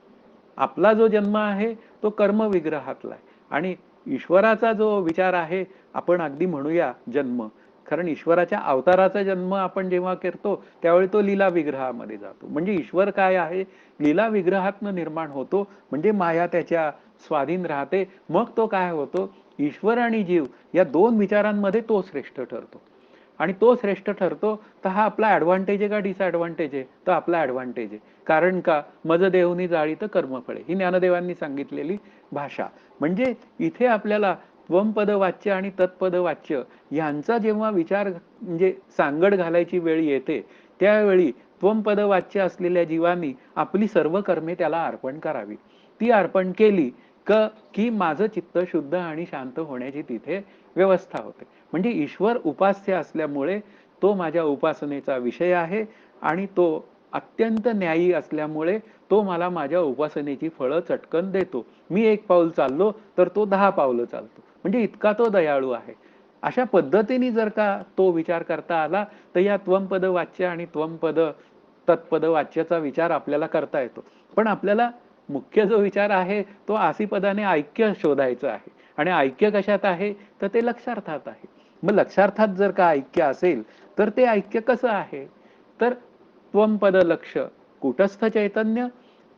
आपला जो जन्म आहे तो कर्मविग्रहातला आहे आणि ईश्वराचा जो विचार आहे, आपण अगदी म्हणूया जन्म. कारण ईश्वराच्या अवताराचा जन्म आपण जेव्हा करतो, त्यावेळी तो लीला विग्रहामध्ये जातो. म्हणजे ईश्वर काय आहे? लीला विग्रहातनं निर्माण होतो, म्हणजे माया त्याच्या स्वाधीन राहते. मग तो काय होतो? ईश्वर आणि जीव या दोन विचारांमध्ये तो श्रेष्ठ ठरतो. आणि तो श्रेष्ठ ठरतो, तर हा आपला ॲडव्हांटेज आहे का डिसॲडव्हांटेज आहे? तर आपला ॲडव्हांटेज आहे. कारण का? मज देऊनी जाळी तर कर्मफळे. ही ज्ञानदेवांनी सांगितलेली भाषा. म्हणजे इथे आपल्याला त्वमपद वाच्य आणि तत्पद वाच्य यांचा जेव्हा विचार म्हणजे सांगड घालायची वेळ येते, त्यावेळी त्वमपद वाच्य असलेल्या जीवांनी आपली सर्व कर्मे त्याला अर्पण करावी. ती अर्पण केली की माझं चित्त शुद्ध आणि शांत होण्याची तिथे व्यवस्था होते. म्हणजे ईश्वर उपास्य असल्यामुळे तो माझ्या उपासनेचा विषय आहे आणि तो अत्यंत न्यायी असल्यामुळे तो मला माझ्या उपासनेची फळं चटकन देतो. मी 1 पाऊल चाललो तर तो 10 पावलं चालतो. म्हणजे इतका तो दयाळू आहे. अशा पद्धतीने जर का तो विचार करता आला, तर या त्वमपद वाच्य आणि त्वमपद तत्पद वाच्याचा विचार आपल्याला करता येतो. पण आपल्याला मुख्य जो विचार आहे तो आसीपदाने ऐक्य शोधायचं आहे. आणि ऐक्य कशात आहे? तर ते लक्षार्थात आहे. मग लक्षार्थात जर का ऐक्य असेल, तर ते ऐक्य कसं आहे? तर त्वमपद लक्ष कूटस्थ चैतन्य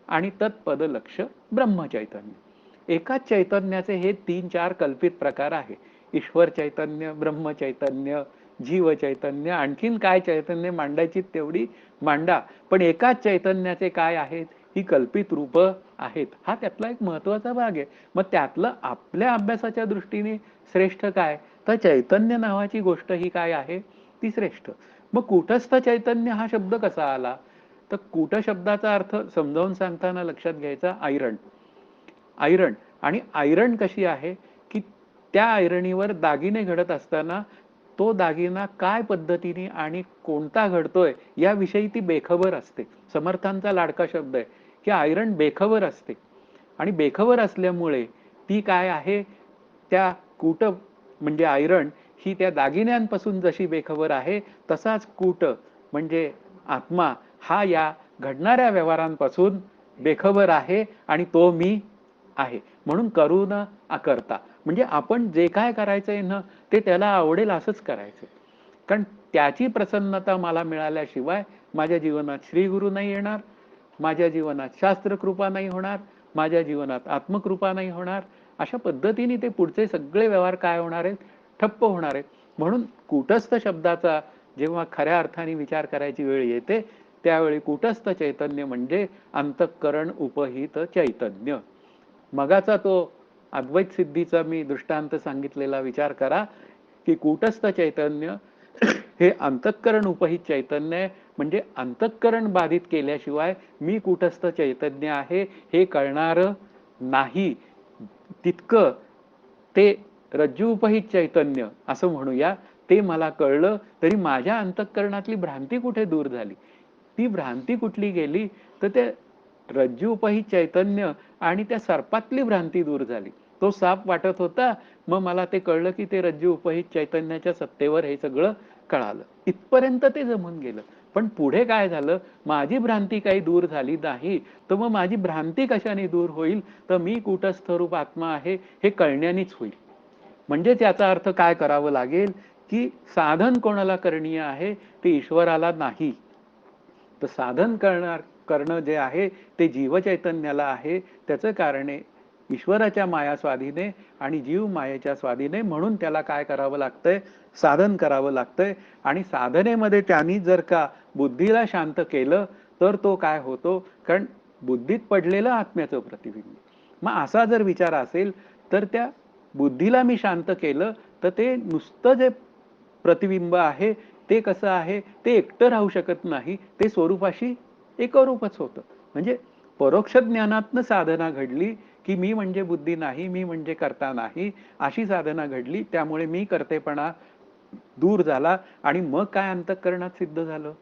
आणि तत्पद लक्ष ब्रह्मचैतन्य. एकाच चैतन्याचे हे 3-4 कल्पित प्रकार आहे. ईश्वर चैतन्य, ब्रह्मचैतन्य, जीव चैतन्य, आणखीन काय चैतन्य मांडायची तेवढी मांडा. पण एकाच चैतन्याचे काय आहेत? ही कल्पित रूप आहेत. हा त्यातला एक महत्वाचा भाग आहे. मग त्यातलं आपल्या अभ्यासाच्या दृष्टीने श्रेष्ठ काय? तर चैतन्य नावाची गोष्ट ही काय आहे? ती श्रेष्ठ. मग कूटस्थ चैतन्य हा शब्द कसा आला? तर कूट शब्दाचा अर्थ समजावून सांगताना लक्षात घ्यायचा आयरन. आयरन आणि आयरन कशी आहे, की त्या आयरणीवर दागिने घडत असताना तो दागिना काय पद्धतीने आणि कोणता घडतोय याविषयी ती बेखबर असते. समर्थांचा लाडका शब्द आहे, की आयरन बेखबर असते आणि बेखबर असल्यामुळे ती काय आहे, त्या कूट म्हणजे आयरन ही त्या दागिन्यांपासून जशी बेखबर आहे, तसाच कूट म्हणजे आत्मा हा या घडणाऱ्या व्यवहारांपासून बेखबर आहे आणि तो मी आहे. म्हणून करू न अकर्ता. म्हणजे आपण जे काय करायचंय ना, ते त्याला आवडेल असंच करायचं. कारण त्याची प्रसन्नता मला मिळाल्याशिवाय माझ्या जीवनात श्रीगुरु नाही येणार, माझ्या जीवनात शास्त्रकृपा नाही होणार, माझ्या जीवनात आत्मकृपा नाही होणार. अशा पद्धतीने ते पुढचे सगळे व्यवहार काय होणार आहेत? ठप्प होणार आहेत. म्हणून कूटस्थ शब्दाचा जेव्हा खऱ्या अर्थाने विचार करायची वेळ येते, त्यावेळी कूटस्थ चैतन्य म्हणजे अंतःकरण उपहित चैतन्य. मगाचा तो अद्वैत सिद्धीचा मी दृष्टांत सांगितलेला विचार करा, की कूटस्थ चैतन्य हे अंतःकरण उपहित चैतन्य आहे. म्हणजे अंतःकरण बाधित केल्याशिवाय मी कूटस्थ चैतन्य आहे हे कळणारं नाही. तितकं ते रज्जू उपहित चैतन्य असं म्हणूया, ते मला कळलं तरी माझ्या अंतःकरणातली भ्रांती कुठे दूर झाली. ती भ्रांती कुठली गेली? तर ते रज्जू उपहित चैतन्य आणि त्या सर्पातली भ्रांती दूर झाली. तो साप वाटत होता, मग मला ते कळलं की ते रज्जू उपहित चैतन्याच्या सत्तेवर हे सगळं कळालं. इथपर्यंत ते जमून गेलं. पण पुढे काय झालं? माझी भ्रांती काही दूर झाली नाही. तर मग माझी भ्रांती कशाने दूर होईल? तर मी कूटस्थ रूप आत्मा आहे हे कळण्यानेच होईल. म्हणजेच याचा अर्थ काय करावं लागेल, की साधन कोणाला करणीय आहे, ते ईश्वराला नाही. तर साधन करणं जे आहे ते जीवचैतन्याला आहे. त्याचं कारण आहे ईश्वराच्या माया स्वाधीने आणि जीव मायेच्या स्वाधीने. म्हणून त्याला काय करावं लागतंय, साधन करावं लागतंय. आणि साधनेमध्ये त्यांनी जर का बुद्धीला शांत केलं तर तो काय होतो, कारण बुद्धीत पडलेलं आत्म्याचं प्रतिबिंब. मग असा जर विचार असेल तर त्या बुद्धीला मी शांत केलं तर ते नुसतं जे प्रतिबिंब आहे ते कसं आहे, ते एकटं राहू शकत नाही, ते स्वरूपाशी एकरूपच होतं. म्हणजे परोक्ष ज्ञानातनं साधना घडली, की मी म्हणजे बुद्धी नाही, मी म्हणजे कर्ता नाही, अशी साधना घडली. त्यामुळे मी कर्तेपणा दूर झाला आणि मग काय अंतःकरणात सिद्ध झालं,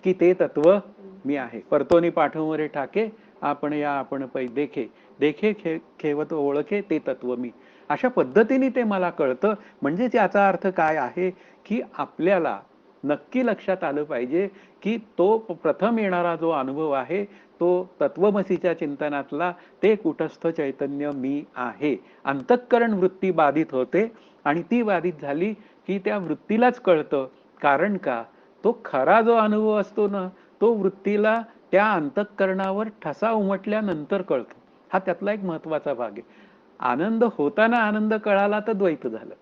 की ते तत्व मी आहे. परतोनी पाठवरे ठाके, आपण या आपण पै देखे, देखे खेवत ओळखे ते तत्व मी. अशा पद्धतीने ते मला कळतं. म्हणजे याचा अर्थ काय आहे, की आपल्याला नक्की लक्षात आलं पाहिजे, की तो प्रथम येणारा जो अनुभव आहे, तो तत्वमसीच्या चिंतनातला ते कुटस्थ चैतन्य मी आहे. अंतःकरण वृत्ती बाधित होते आणि ती बाधित झाली, की त्या वृत्तीलाच कळतं. कारण का? तो खरा जो अनुभव असतो ना, तो वृत्तीला त्या अंतःकरणावर ठसा उमटल्यानंतर कळतो. हा त्यातला एक महत्वाचा भाग आहे. आनंद होताना आनंद कळाला तर द्वैत झालं.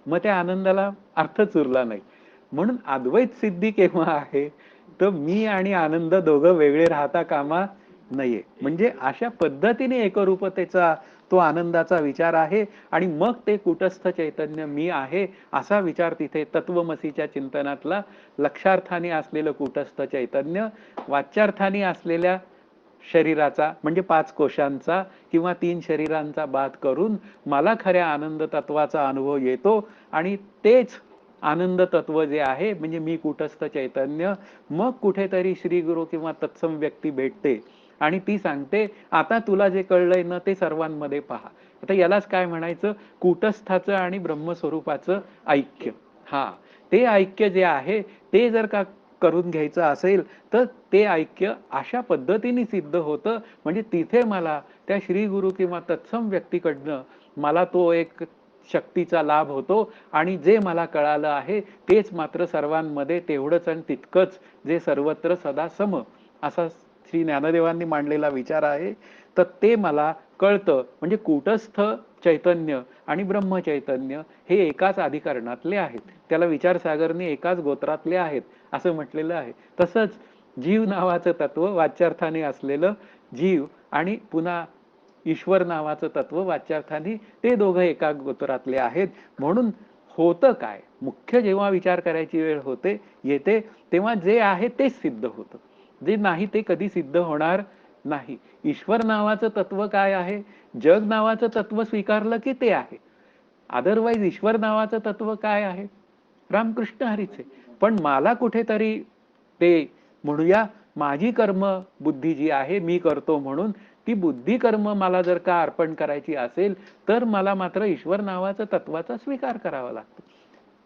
मग त्या आनंदाला अर्थच उरला नाही. म्हणून अद्वैत सिद्धी केव्हा आहे, तर मी आणि आनंद दोघं वेगळे राहता कामा नये. म्हणजे अशा पद्धतीने एकरूपतेचा तो आनंदाचा विचार आहे आणि मग ते कुटस्थ चैतन्य मी आहे असा विचार तिथे तत्वमसीच्या चिंतनातला लक्षार्थाने असलेलं कुटस्थ चैतन्य, वाच्यार्थाने असलेल्या शरीराचा म्हणजे 5 कोशांचा किंवा 3 शरीरांचा बाद करून मला खऱ्या आनंद तत्वाचा अनुभव येतो आणि तेच आनंद तत्व जे आहे म्हणजे मी कुटस्थ चैतन्य, मग कुठेतरी श्री गुरु किंवा तत्सम व्यक्ती भेटते आणि ती सांगते, आता तुला जे कळलंय ना ते सर्वांमध्ये पहा. आता यालाच काय म्हणायचं, कुटस्थाचं आणि ब्रह्मस्वरूपाचं ऐक्य. हा, ते ऐक्य जे आहे ते जर का करून घ्यायचं असेल तर ते ऐक्य अशा पद्धतीने सिद्ध होतं. म्हणजे तिथे मला त्या श्री गुरु किंवा तत्सम व्यक्तीकडनं मला तो एक शक्तीचा लाभ होतो आणि जे मला कळालं आहे तेच मात्र सर्वांमध्ये तेवढंच आणि तितकंच, जे सर्वत्र सदा सम असा श्री ज्ञानदेवांनी मांडलेला विचार आहे. तर ते मला कळतं. म्हणजे कूटस्थ चैतन्य आणि ब्रह्मचैतन्य हे एकाच अधिकरणातले आहेत. त्याला विचारसागरने एकाच गोत्रातले आहेत असं म्हटलेलं आहे. तसंच जीव नावाचं तत्व वाच्यार्थाने असलेलं जीव आणि पुन्हा ईश्वर नावाचं तत्व वाच्यार्थाने ते दोघं एका गोत्रातले आहेत. म्हणून होतं काय, मुख्य जेव्हा विचार करायची वेळ येते तेव्हा जे आहे तेच सिद्ध होतं, जे नाही ते कधी सिद्ध होणार नाही. ईश्वर नावाचं तत्व काय आहे, जग नावाचं तत्व स्वीकारलं की ते आहे. अदरवाईज ईश्वर नावाचं तत्व काय आहे, रामकृष्ण हरीचे. पण मला कुठेतरी ते म्हणूया माझी कर्म बुद्धी जी आहे मी करतो म्हणून, ती बुद्धी कर्म मला जर का अर्पण करायची असेल तर मला मात्र ईश्वर नावाचा तत्वाचा स्वीकार करावा लागतो.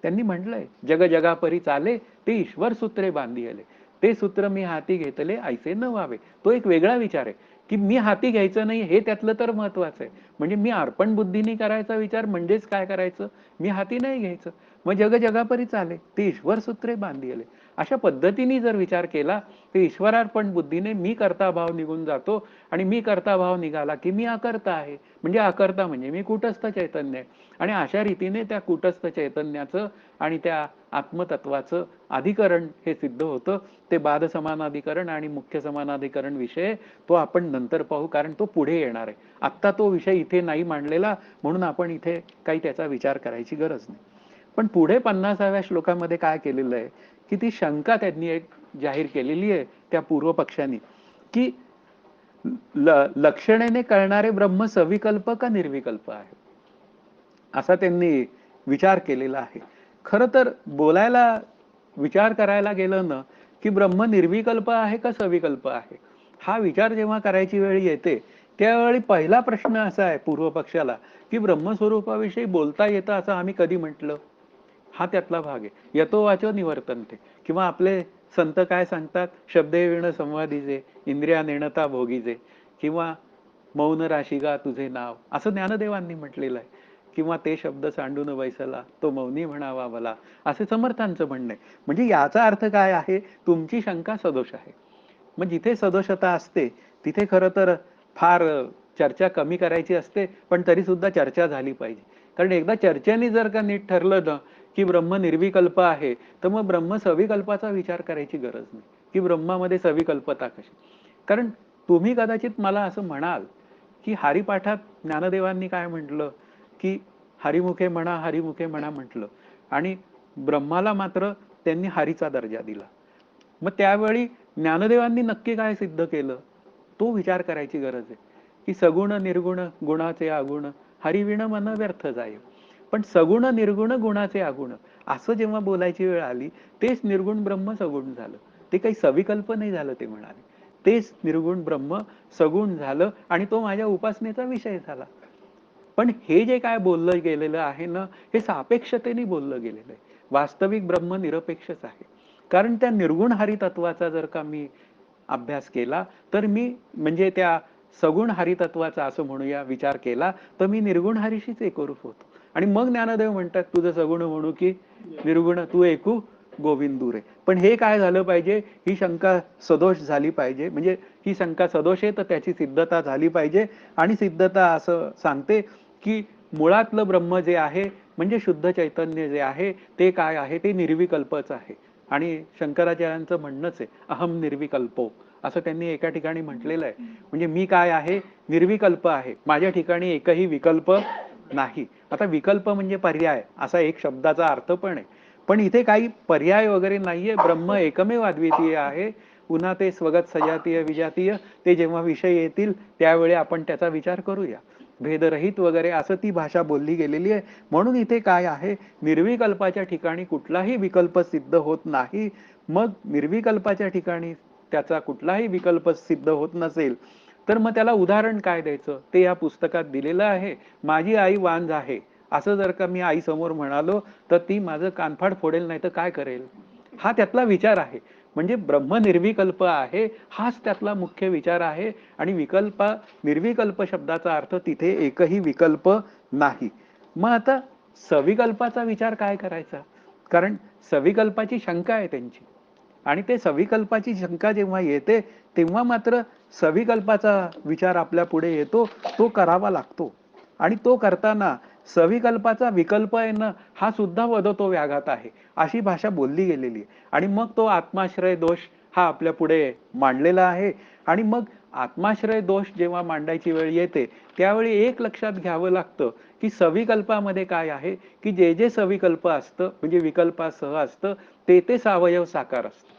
त्यांनी म्हटलंय, जग जगापरी चाले ते ईश्वर सूत्रे बांधिले, ते सूत्र मी हाती घेतले ऐसे न व्हावे. तो एक वेगळा विचार आहे, की मी हाती घ्यायचं नाही हे त्यातलं तर महत्वाचं आहे. म्हणजे मी अर्पण बुद्धीने करायचा विचार म्हणजेच काय करायचं, मी हाती नाही घ्यायचं. मग जग जगापरी चाले ते ईश्वर सूत्रे बांधिले. अशा पद्धतीने जर विचार केला तर ईश्वरार्पण बुद्धीने मी कर्ता भाव निघून जातो आणि मी कर्ता भाव निघाला की मी अकर्ता आहे. म्हणजे अकर्ता म्हणजे मी कुटस्थ चैतन्य आहे. आणि अशा रीतीने त्या कुटस्थ चैतन्याचं आणि त्या आत्मतत्वाचं अधिकरण हे सिद्ध होतं. ते बाध समानाधिकरण आणि मुख्य समानाधिकरण विषय तो आपण नंतर पाहू, कारण तो पुढे येणार आहे. आत्ता तो विषय इथे नाही मांडलेला म्हणून आपण इथे काही त्याचा विचार करायची गरज नाही. पण पुढे 50व्या श्लोकामध्ये काय केलेलं आहे, की ती शंका त्यांनी एक जाहीर केलेली आहे त्या पूर्व पक्षांनी, की लक्षणेने कळणारे ब्रह्म सविकल्प का निर्विकल्प आहे, असा त्यांनी विचार केलेला आहे. खरं तर बोलायला विचार करायला गेलं ना, की ब्रह्म निर्विकल्प आहे का सविकल्प आहे, हा विचार जेव्हा करायची वेळ येते त्यावेळी पहिला प्रश्न असा आहे पूर्व पक्षाला, की ब्रह्मस्वरूपाविषयी बोलता येतं असं आम्ही कधी म्हटलं. हा त्यातला भाग आहे. यतो वाचो निवर्तन्ते, किंवा आपले संत काय सांगतात, शब्दे विण संवादीजे इंद्रिया नेणता भोगीजे, किंवा मौन राशिगा तुझे नाव, असं ज्ञानदेवांनी म्हटलेलं आहे. किंवा ते शब्द सांडून बैसला तो मौनी म्हणावा भला, असे समर्थांचं म्हणणं आहे. म्हणजे याचा अर्थ काय आहे, तुमची शंका सदोष आहे. मग जिथे सदोषता असते तिथे खरं तर फार चर्चा कमी करायची असते, पण तरी सुद्धा चर्चा झाली पाहिजे. कारण एकदा चर्चेने जर का नीट ठरलं ना की ब्रह्म निर्विकल्प आहे, तर मग ब्रह्म सविकल्पाचा विचार करायची गरज नाही, की ब्रह्मामध्ये सविकल्पता कशी. कारण तुम्ही कदाचित मला असं म्हणाल की हरिपाठात ज्ञानदेवांनी काय म्हटलं, की हरिमुखे म्हणा हरिमुखे म्हणा म्हटलं, आणि ब्रह्माला मात्र त्यांनी हरीचा दर्जा दिला. मग त्यावेळी ज्ञानदेवांनी नक्की काय सिद्ध केलं, तो विचार करायची गरज आहे. की सगुण निर्गुण गुणाचे अगुण हरिविण मन व्यर्थ जाय. पण सगुण निर्गुण गुणाचे अगुण असं जेव्हा बोलायची वेळ आली, तेच निर्गुण ब्रह्म सगुण झालं. ते काही सविकल्प नाही झालं. ते म्हणाले तेच निर्गुण ब्रह्म सगुण झालं आणि तो माझ्या उपासनेचा विषय झाला. पण हे जे काय बोललं गेलेलं आहे ना, हे सापेक्षतेने बोललं गेलेलं आहे. वास्तविक ब्रह्म निरपेक्षच आहे. कारण त्या निर्गुण हरी तत्वाचा जर का मी अभ्यास केला, तर मी म्हणजे त्या सगुण हरितत्वाचा असं म्हणूया विचार केला, तर मी निर्गुण हरीशीच एकरूप होतो. आणि मग ज्ञानदेव म्हणतात, तुझं सगुण म्हणू की निर्गुण तू ऐकू गोविंदुरे. पण हे काय झालं पाहिजे, ही शंका सदोष झाली पाहिजे. म्हणजे ही शंका सदोष आहे, तर त्याची सिद्धता झाली पाहिजे. आणि सिद्धता असं सांगते की मुळातलं ब्रह्म जे आहे, म्हणजे शुद्ध चैतन्य जे आहे, ते काय आहे, ते निर्विकल्पच आहे. आणि शंकराचार्यांचं म्हणणंच आहे, अहम निर्विकल्पो, असं त्यांनी एका ठिकाणी म्हटलेलं आहे. म्हणजे मी काय आहे, निर्विकल्प आहे. माझ्या ठिकाणी एकही विकल्प नाही. आता विकल्प म्हणजे पर्याय असा एक शब्दाचा अर्थ पण आहे. पण इथे काही पर्याय वगैरे नाहीये. ब्रह्म एकमेव अद्वितीय आहे. पुन्हा ते स्वगत सजातीय विजातीय, ते जेव्हा विषय येतील त्यावेळी आपण त्याचा विचार करूया. भेदरहित वगैरे असं ती भाषा बोलली गेलेली आहे. म्हणून इथे काय आहे, निर्विकल्पाच्या ठिकाणी कुठलाही विकल्प सिद्ध होत नाही. मग निर्विकल्पाच्या ठिकाणी त्याचा कुठलाही विकल्प सिद्ध होत नसेल, तर मग त्याला उदाहरण काय द्यायचं, ते या पुस्तकात दिलेलं आहे. माझी आई वांझ आहे असं जर का मी आई समोर म्हणालो, तर ती माझं कानफाड फोडेल, नाही तर काय करेल. हा त्यातला विचार आहे. म्हणजे ब्रह्म निर्विकल्प आहे, हाच त्यातला मुख्य विचार आहे. आणि निर्विकल्प शब्दाचा अर्थ तिथे एकही विकल्प नाही. मग आता सविकल्पाचा विचार काय करायचा, कारण सविकल्पाची शंका आहे त्यांची. आणि ते सविकल्पाची शंका जेव्हा येते, तेव्हा मात्र सविकल्पाचा विचार आपल्या पुढे येतो, तो करावा लागतो. आणि तो करताना सविकल्पाचा विकल्प आहे ना, हा सुद्धा वदतो व्याघात आहे, अशी भाषा बोलली गेलेली आहे. आणि मग तो आत्माश्रय दोष हा आपल्या पुढे मांडलेला आहे. आणि मग आत्माश्रय दोष जेव्हा मांडायची वेळ येते, त्यावेळी एक लक्षात घ्यावं लागतं की सविकल्पामध्ये काय आहे, की जे जे सविकल्प असतं म्हणजे विकल्पासह असतं, ते ते सावयव साकार असतं.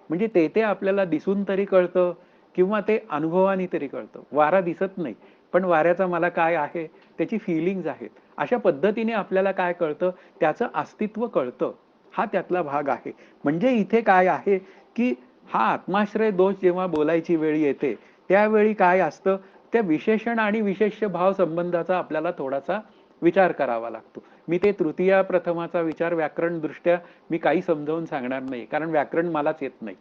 म्हणजे ते ते आपल्याला दिसून तरी कळतं किंवा ते अनुभवाने तरी कळतं. वारा दिसत नाही, पण वाऱ्याचा मला काय आहे, त्याची फिलिंग्ज आहेत. अशा पद्धतीने आपल्याला काय कळतं, त्याचं अस्तित्व कळतं. हा त्यातला भाग आहे. म्हणजे इथे काय आहे, की हा आत्माश्रय दोष जेव्हा बोलायची वेळ येते, त्यावेळी काय असतं, त्या विशेषण आणि विशेष्य भाव संबंधाचा आपल्याला थोडासा विचार करावा लागतो. मी ते तृतीया प्रथमाचा विचार व्याकरण दृष्ट्या मी काही समजावून सांगणार नाही, कारण व्याकरण मलाच येत नाही.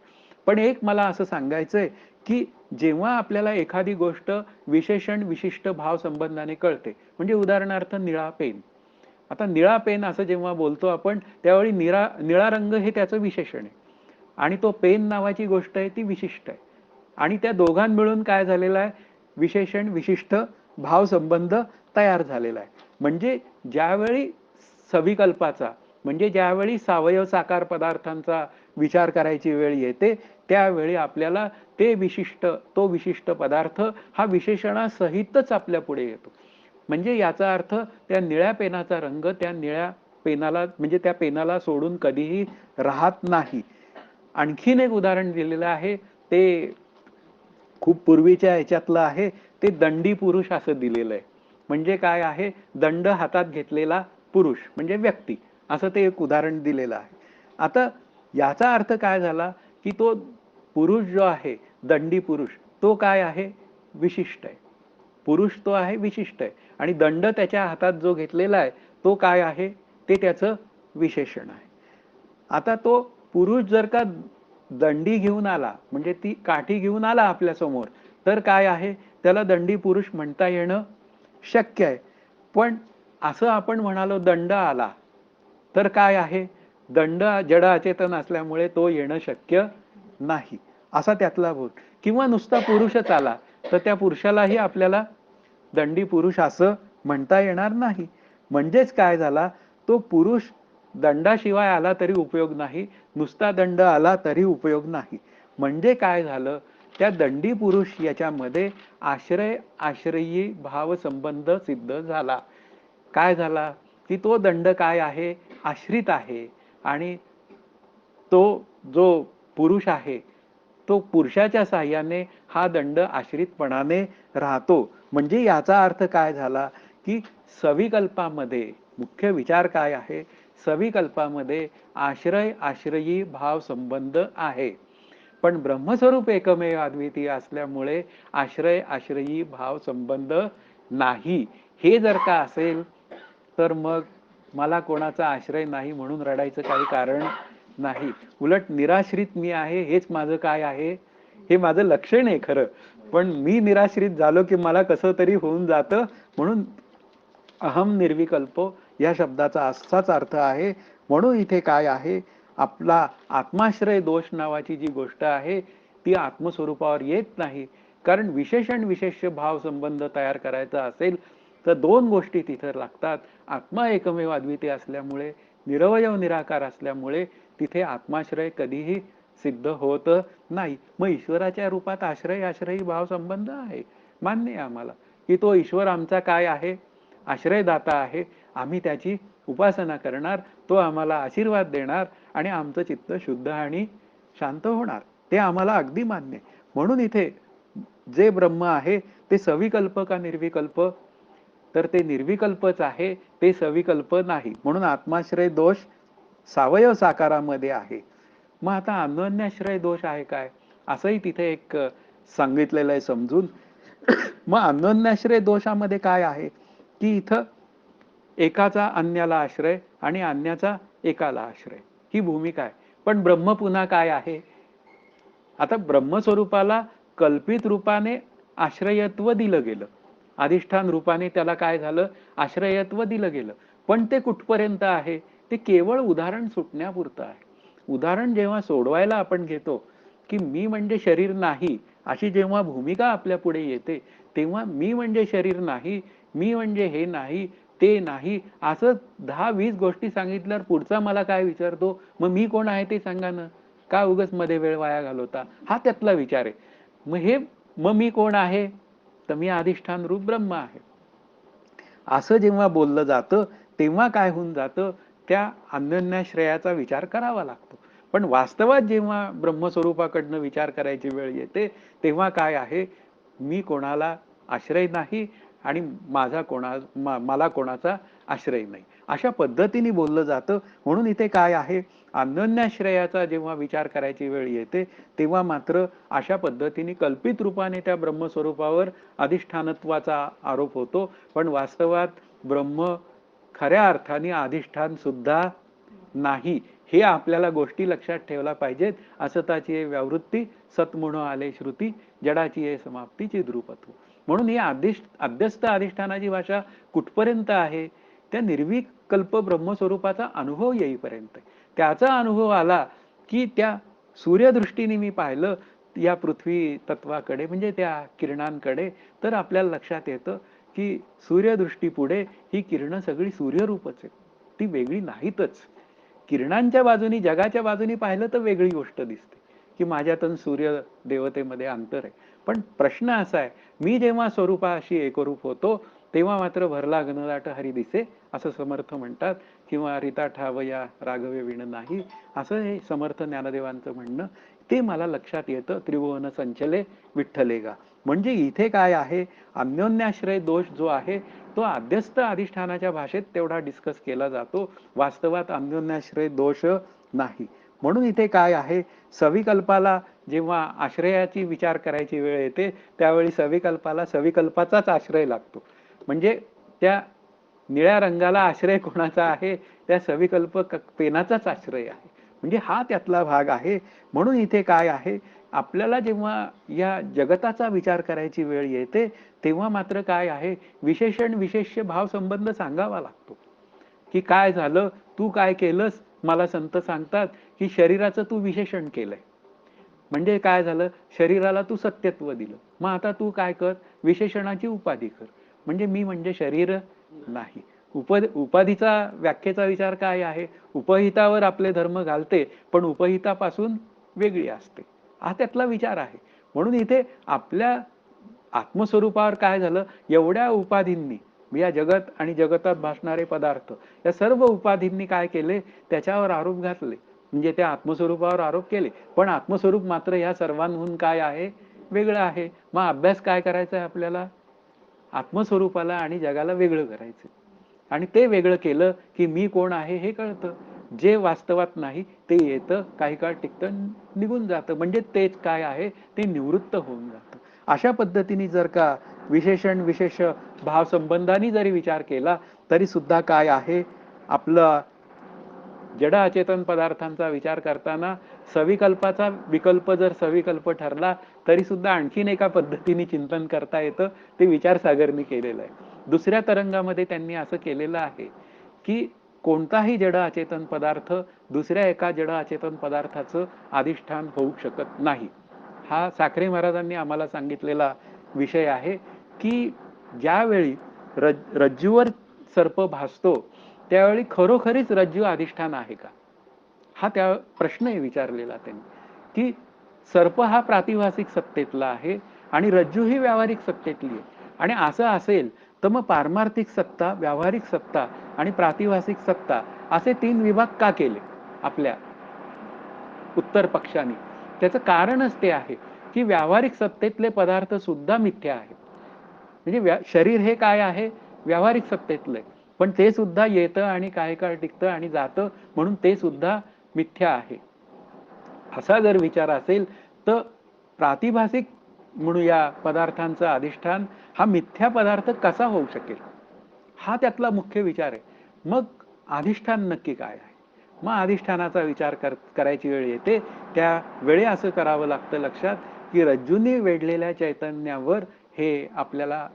पण एक मला असं सांगायचंय, की जेव्हा आपल्याला एखादी गोष्ट विशेषण विशिष्ट भाव संबंधाने कळते, म्हणजे उदाहरणार्थ निळा पेन. आता निळा पेन असं जेव्हा बोलतो आपण, त्यावेळी निळा रंग हे त्याचं विशेषण आहे. आणि तो पेन नावाची गोष्ट आहे ती विशिष्ट आहे. आणि त्या दोघां मिळून काय झालेलं आहे, विशेषण विशिष्ट भाव संबंध तयार झालेला आहे. म्हणजे ज्यावेळी सविकल्पाचा, म्हणजे ज्यावेळी सावयव साकार पदार्थांचा विचार करायची वेळ येते, त्यावेळी आपल्याला तो विशिष्ट पदार्थ हा विशेषणासहितच आपल्या पुढे येतो. म्हणजे याचा अर्थ त्या निळ्या पेनाचा रंग त्या निळ्या पेनाला, म्हणजे त्या पेनाला सोडून कधीही राहत नाही. आणखीन एक उदाहरण दिलेलं आहे, ते खूप पूर्वीच्या ह्याच्यातलं आहे. ते दंडी पुरुष असं दिलेलं आहे. म्हणजे काय आहे, दंड हातात घेतलेला पुरुष म्हणजे व्यक्ती, असं ते एक उदाहरण दिलेलं आहे. आता याचा अर्थ काय झाला, की तो पुरुष जो आहे, दंडी पुरुष, तो काय आहे, विशिष्ट आहे. पुरुष तो आहे, विशिष्ट आहे. आणि दंड त्याच्या हातात जो घेतलेला आहे, तो काय आहे, ते त्याचं विशेषण आहे. आता तो पुरुष जर का दंडी घेऊन आला, म्हणजे ती काठी घेऊन आला आपल्या समोर, तर काय आहे, त्याला दंडी पुरुष म्हणता येणं शक्य आहे. पण असं आपण म्हणालो दंड आला तर काय आहे, दंड जड अचेतन असल्यामुळे तो येणं शक्य नाही, असा त्यातला बोध. किंवा नुसता पुरुषच आला तर त्या पुरुषालाही आपल्याला दंडी पुरुष असं म्हणता येणार नाही. म्हणजेच काय झाला, तो पुरुष दंडाशिवाय आला तरी उपयोग नाही, नुसता दंड आला तरी उपयोग नाही. म्हणजे काय झालं, त्या दंडी पुरुष याच्यामध्ये आश्रय आश्रयी भाव संबंध सिद्ध झाला. काय झाला की तो दंड काय आहे, आश्रित आहे, आणि तो जो पुरुष आहे तो पुरुषाच्या साह्याने हा दंड आश्रितपणाने राहतो. म्हणजे याचा अर्थ काय झाला की सविकल्पामध्ये मुख्य विचार काय आहे, सविकल्पामध्ये आश्रय आश्रयी भाव संबंध आहे. पण ब्रह्मस्वरूप एकमेव अद्वितीय असल्यामुळे आश्रय आश्रयी भाव संबंध नाही. हे जर का असेल तर मग मला कोणाचा आश्रय नाही म्हणून रडायचं काही कारण नाही. उलट निराश्रित मी आहे हेच माझं काय आहे, हे माझं लक्षण आहे खरं. पण मी निराश्रित झालो की मला कसं तरी होऊन जातं. म्हणून अहम निर्विकल्पो या शब्दाचा असाच अर्थ आहे. म्हणून इथे काय आहे, आपला आत्माश्रय दोष नावाची जी गोष्ट आहे ती आत्मस्वरूपावर येत नाही. कारण विशेषण विशेष्य भाव संबंध तयार करायचा असेल तर दोन गोष्टी तिथे लागतात. आत्मा एकमेव अद्वितीय असल्यामुळे, निरवयव निराकार असल्यामुळे तिथे आत्माश्रय कधीही सिद्ध होत नाही. मग ईश्वराच्या रूपात आश्रय आश्रयी भाव संबंध आहे, मान्य आहे आम्हाला की तो ईश्वर आमचा काय आहे, आश्रयदाता आहे. आम्ही त्याची उपासना करणार, तो आम्हाला आशीर्वाद देणार आणि आमचं चित्त शुद्ध आणि शांत होणार, ते आम्हाला अगदी मान्य. म्हणून इथे जे ब्रह्म आहे ते सविकल्प का निर्विकल्प, तर ते निर्विकल्पच आहे, ते सविकल्प नाही. म्हणून आत्माश्रय दोष सावयव साकारामध्ये आहे. मग आता अन्योन्याश्रय दोष आहे काय, असंही तिथे एक सांगितलेलं आहे समजून. मग अन्योन्याश्रय दोषामध्ये काय आहे की इथं एकाचा अन्याला आश्रय आणि अन्याचा एकाला आश्रय, ही भूमिका आहे. पण ब्रह्म पुन्हा काय आहे, आता ब्रह्मस्वरूपाला कल्पित रूपाने आश्रयत्व दिलं गेलं, अधिष्ठान रूपाने त्याला काय झालं, आश्रयत्व दिलं गेलं. पण ते कुठपर्यंत आहे, ते केवळ उदाहरण सुटण्यापुरतं आहे. उदाहरण जेव्हा सोडवायला आपण घेतो की मी म्हणजे शरीर नाही अशी जेव्हा भूमिका आपल्या पुढे येते, तेव्हा मी म्हणजे शरीर नाही, मी म्हणजे हे नाही ते नाही, असं 10-20 गोष्टी सांगितल्यावर पुढचा मला काय विचारतो, मग मी कोण आहे ते सांगा ना, का उगाच मध्ये वेळ वाया घालवता, हा त्यातला विचार आहे. मग मी कोण आहे, तर मी अधिष्ठान रूप ब्रह्म आहे, असं जेव्हा बोललं जातं तेव्हा काय होऊन जातं, त्या अन्योन्याश्रयाचा विचार करावा लागतो. पण वास्तवात जेव्हा ब्रह्मस्वरूपाकडनं विचार करायची वेळ येते तेव्हा काय आहे, मी कोणाला आश्रय नाही आणि मला कोणाचा आश्रय नाही, अशा पद्धतीने बोललं जातं. म्हणून इथे काय आहे, अन्योन्याश्रयाचा जेव्हा विचार करायची वेळ येते तेव्हा मात्र अशा पद्धतीने कल्पित रूपाने त्या ब्रह्मस्वरूपावर अधिष्ठानत्वाचा आरोप होतो. पण वास्तवात ब्रह्म खऱ्या अर्थाने अधिष्ठान सुद्धा नाही, हे आपल्याला गोष्टी लक्षात ठेवला पाहिजेत. असताची व्यावृत्ती सत म्हणून आले श्रुती, जडाची ये समाप्तीची द्रुपतू. म्हणून ही अध्यस्त अधिष्ठानाची भाषा कुठपर्यंत आहे, त्या निर्विकल्प ब्रह्मस्वरूपाचा अनुभव येईपर्यंत. त्याचा अनुभव आला की त्या सूर्यदृष्टीने मी पाहिलं या पृथ्वी तत्वाकडे, म्हणजे त्या किरणांकडे, तर आपल्याला लक्षात येतं की सूर्यदृष्टी पुढे ही किरणं सगळी सूर्यरूपच आहेत, ती वेगळी नाहीतच. किरणांच्या बाजूनी, जगाच्या बाजूनी पाहिलं तर वेगळी गोष्ट दिसते की माझ्यातून सूर्य देवतेमध्ये अंतर आहे. पण प्रश्न असा आहे, मी जेव्हा स्वरूपाशी एकरूप होतो तेव्हा मात्र भरला घनदाट हरी दिसे, असं समर्थ म्हणतात. किंवा रिता ठावया राघवे विण नाही, असं हे समर्थ ज्ञानदेवांचं म्हणणं. ते मला लक्षात येतं, त्रिभुवन संचले विठ्ठले गा. म्हणजे इथे काय आहे, अन्योन्याश्रय दोष जो आहे तो अध्यस्त अधिष्ठानाच्या भाषेत तेवढा डिस्कस केला जातो, वास्तवात अन्योन्याश्रय दोष नाही. म्हणून इथे काय आहे, सविकल्पाला जेव्हा आश्रयाची विचार करायची वेळ येते त्यावेळी सविकल्पाला सविकल्पाचाच आश्रय लागतो. म्हणजे त्या निळ्या रंगाला आश्रय कोणाचा आहे, त्या सविकल्प पेनाचाच आश्रय आहे. म्हणजे हा त्यातला भाग आहे. म्हणून इथे काय आहे, आपल्याला जेव्हा या जगताचा विचार करायची वेळ येते, तेव्हा मात्र काय आहे, विशेषण विशेष्य भाव संबंध सांगावा लागतो. की काय झालं, तू काय केलंस? मला संत सांगतात की शरीराचं तू विशेषण केलंय. म्हणजे काय झालं, शरीराला तू सत्यत्व दिलं. मग आता तू काय कर, विशेषणाची उपाधी कर. म्हणजे मी म्हणजे शरीर नाही. उपाधीचा व्याख्येचा विचार काय आहे, उपहितावर आपले धर्म घालते, पण उपहितापासून वेगळी असते. हा त्यातला विचार आहे. म्हणून इथे आपल्या आत्मस्वरूपावर काय झालं, एवढ्या उपाधींनी या जगत आणि जगतात भासणारे पदार्थ, या सर्व उपाधींनी काय केले, त्याच्यावर आरोप घातले. म्हणजे त्या आत्मस्वरूपावर आरोप केले. पण आत्मस्वरूप मात्र या सर्वांहून काय आहे, वेगळं आहे. मग अभ्यास काय करायचा आहे आपल्याला, आत्मस्वरूपाला आणि जगाला वेगळं करायचं. आणि ते वेगळं केलं की मी कोण आहे हे कळतं. जे वास्तवात नाही ते येतं, काही काळ टिकतं, निघून जातं. म्हणजे तेच काय आहे, ते निवृत्त होऊन जातं. अशा पद्धतीने जर का विशेषण विशेष भाव संबंधांनी जरी विचार केला तरी सुद्धा काय आहे, आपलं जड अचेतन पदार्थांचा विचार करताना सविकल्पाचा विकल्प जर सविकल्प ठरला तरी सुद्धा आणखीन एका पद्धतीने चिंतन करता येतं. ते विचारसागरनी केलेलं आहे. दुसऱ्या तरंगामध्ये त्यांनी असं केलेलं आहे की कोणताही जड अचेतन पदार्थ दुसऱ्या एका जड अचेतन पदार्थाचं अधिष्ठान होऊ शकत नाही. हा साखरे महाराजांनी आम्हाला सांगितलेला विषय आहे की ज्यावेळी रज्जूवर सर्प भासतो त्यावेळी खरोखरीच रज्जू अधिष्ठान आहे का, हा त्या प्रश्न विचारलेला त्यांनी. की सर्प हा प्रातिभासिक सत्तेतला आहे आणि रज्जू ही व्यावहारिक सत्तेतली आहे. आणि असं असेल तर मग पारमार्थिक सत्ता, व्यावहारिक सत्ता आणि प्रातिभासिक सत्ता असे 3 विभाग का केले आपल्या उत्तर पक्षाने. त्याचं कारणच ते आहे की व्यावहारिक सत्तेतले पदार्थ सुद्धा मिथ्या आहेत. म्हणजे शरीर हे काय आहे, व्यावहारिक सत्तेतलं आहे. पण ते सुद्धा येतं आणि काही काळ टिकतं आणि जातं, म्हणून ते सुद्धा मिथ्या आहे. असा जर विचार असेल तर प्रातिभासिक म्हणूया पदार्थांचं अधिष्ठान हा मिथ्या पदार्थ कसा होऊ शकेल, हा त्यातला मुख्य विचार आहे. मग अधिष्ठान नक्की काय आहे. मग अधिष्ठानाचा विचार करायची वेळ येते, त्या वेळी असं करावं लागतं लक्षात की रज्जूंनी वेढलेल्या चैतन्यावर हे आपल्याला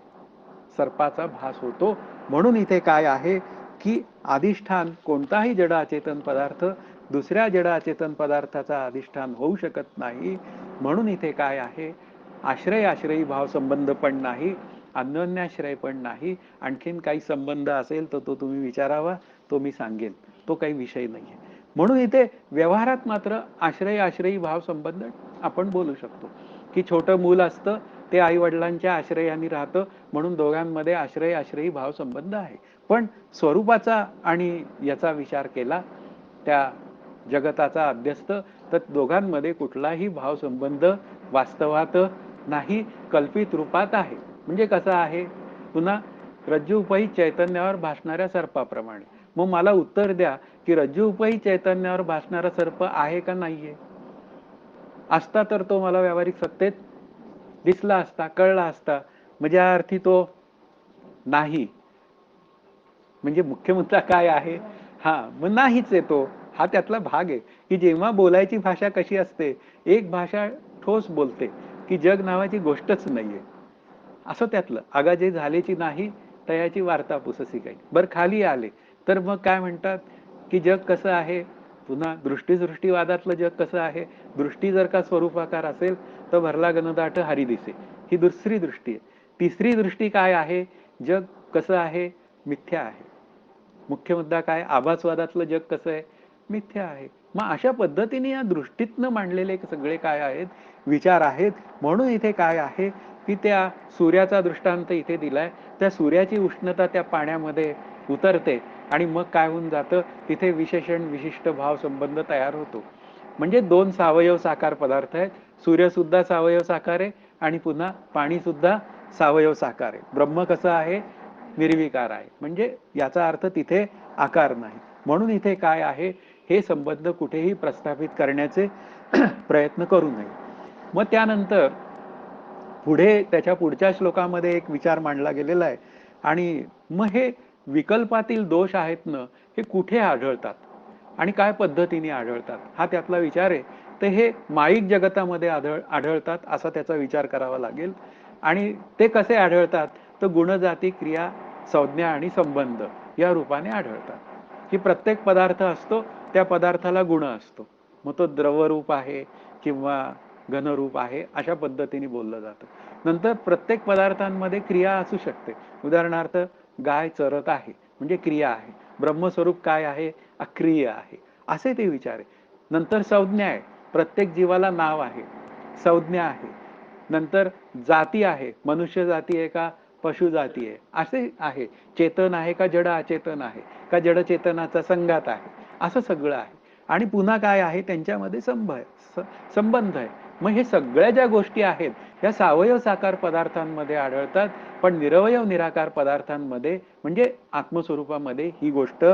सर्पाचा भास होतो. म्हणून इथे काय आहे की अधिष्ठान कोणताही जड अचेतन पदार्थ दुसऱ्या जड अचेतन पदार्थाचा अधिष्ठान होऊ शकत नाही. म्हणून इथे काय आहे, आश्रय आश्रयी भाव संबंध पण नाही, अन्योन्याश्रय पण नाही. आणखीन काही संबंध असेल तर तो तुम्ही विचारावा, तो मी सांगेन, तो काही विषय नाहीये. म्हणून इथे व्यवहारात मात्र आश्रय आश्रयी भाव संबंध आपण बोलू शकतो की छोटं मूल असतं, ते आई वडिलांच्या आश्रयाने राहतं, म्हणून दोघांमध्ये आश्रय आश्रयी भाव संबंध आहे. पण स्वरूपाचा आणि याचा विचार केला, त्या जगताचा अभ्यस्त, तर दोघांमध्ये कुठलाही भाव संबंध वास्तवात नाही, कल्पित रूपात आहे. म्हणजे कसं आहे, पुन्हा रज्जू उपहित चैतन्यावर भासणाऱ्या सर्पाप्रमाणे. मग मला उत्तर द्या की रज्जू उपहित चैतन्यावर भासणारा सर्प आहे का नाहीये. असता तर तो मला व्यावहारिक सत्तेत दिसला असता, कळला असता. म्हणजे या अर्थी तो नाही. म्हणजे मुख्य मुद्दा काय आहे, हा मग नाहीच आहे तो. हा त्यातला भाग आहे की जेव्हा बोलायची भाषा कशी असते, एक भाषा ठोस बोलते की जग नावाची गोष्टच नाहीये, असं त्यातलं. अगा जे झालेची नाही तयाची वार्ता पुससी काही. बरं खाली आले तर मग काय म्हणतात की जग कसं आहे, पुन्हा दृष्टीवादातलं जग कसं आहे. दृष्टी जर का स्वरूपाकार असेल तर भरला गणदाट हरी दिसे, ही दुसरी दृष्टी आहे. तिसरी दृष्टी काय आहे, जग कसं आहे, मिथ्या आहे. मुख्य मुद्दा काय, आभासवादातलं जग कसं आहे, मिथ्या आहे. मग अशा पद्धतीने या दृष्टीतनं मांडलेले सगळे काय आहेत, विचार आहेत. म्हणून इथे काय आहे की त्या सूर्याचा दृष्टांत इथे दिलाय. त्या सूर्याची उष्णता त्या पाण्यामध्ये उतरते आणि मग काय होऊन जातं, तिथे विशेषण विशिष्ट भाव संबंध तयार होतो. म्हणजे 2 सावयव साकार पदार्थ आहेत. सूर्य सुद्धा सावयव साकार आहे आणि पुन्हा पाणी सुद्धा सावयव साकार आहे. ब्रह्म कसं आहे, निर्विकार आहे. म्हणजे याचा अर्थ तिथे आकार नाही. म्हणून इथे काय आहे, हे संबंध कुठेही प्रस्थापित करण्याचे प्रयत्न करू नये. मग त्यानंतर पुढे त्याच्या पुढच्या श्लोकामध्ये एक विचार मांडला गेलेला आहे. आणि मग हे विकल्पातील दोष आहेत ना, हे कुठे आढळतात. आणि काय पद्धतीने आढळतात हा त्यातला विचार आहे. तर हे माईक जगतामध्ये आढळतात असा त्याचा विचार करावा लागेल. आणि ते कसे आढळतात? तर गुणजाती, क्रिया, संज्ञा आणि संबंध या रूपाने आढळतात. की प्रत्येक पदार्थ असतो, त्या पदार्थाला गुण असतो. मग तो द्रवरूप आहे किंवा घनरूप आहे अशा पद्धतीने बोललं जातं. नंतर प्रत्येक पदार्थांमध्ये क्रिया असू शकते. उदाहरणार्थ गाय चरत आहे म्हणजे क्रिया आहे. ब्रह्मस्वरूप काय आहे? अक्रिय आहे. असे ते विचार आहे. नंतर संज्ञा आहे. प्रत्येक जीवाला नाव आहे, संज्ञा आहे. नंतर जाती आहे, मनुष्य जाती आहे का पशु जाती आहे असे आहे. चेतन आहे का जड अचेतन आहे का जड चेतनाचा संघात आहे, असं सगळं आहे. आणि पुन्हा काय आहे? त्यांच्यामध्ये संबंध आहे. मग हे सगळ्या ज्या गोष्टी आहेत ह्या सावयव साकार पदार्थांमध्ये आढळतात. पण निरवयव निराकार पदार्थांमध्ये म्हणजे आत्मस्वरूपामध्ये ही गोष्ट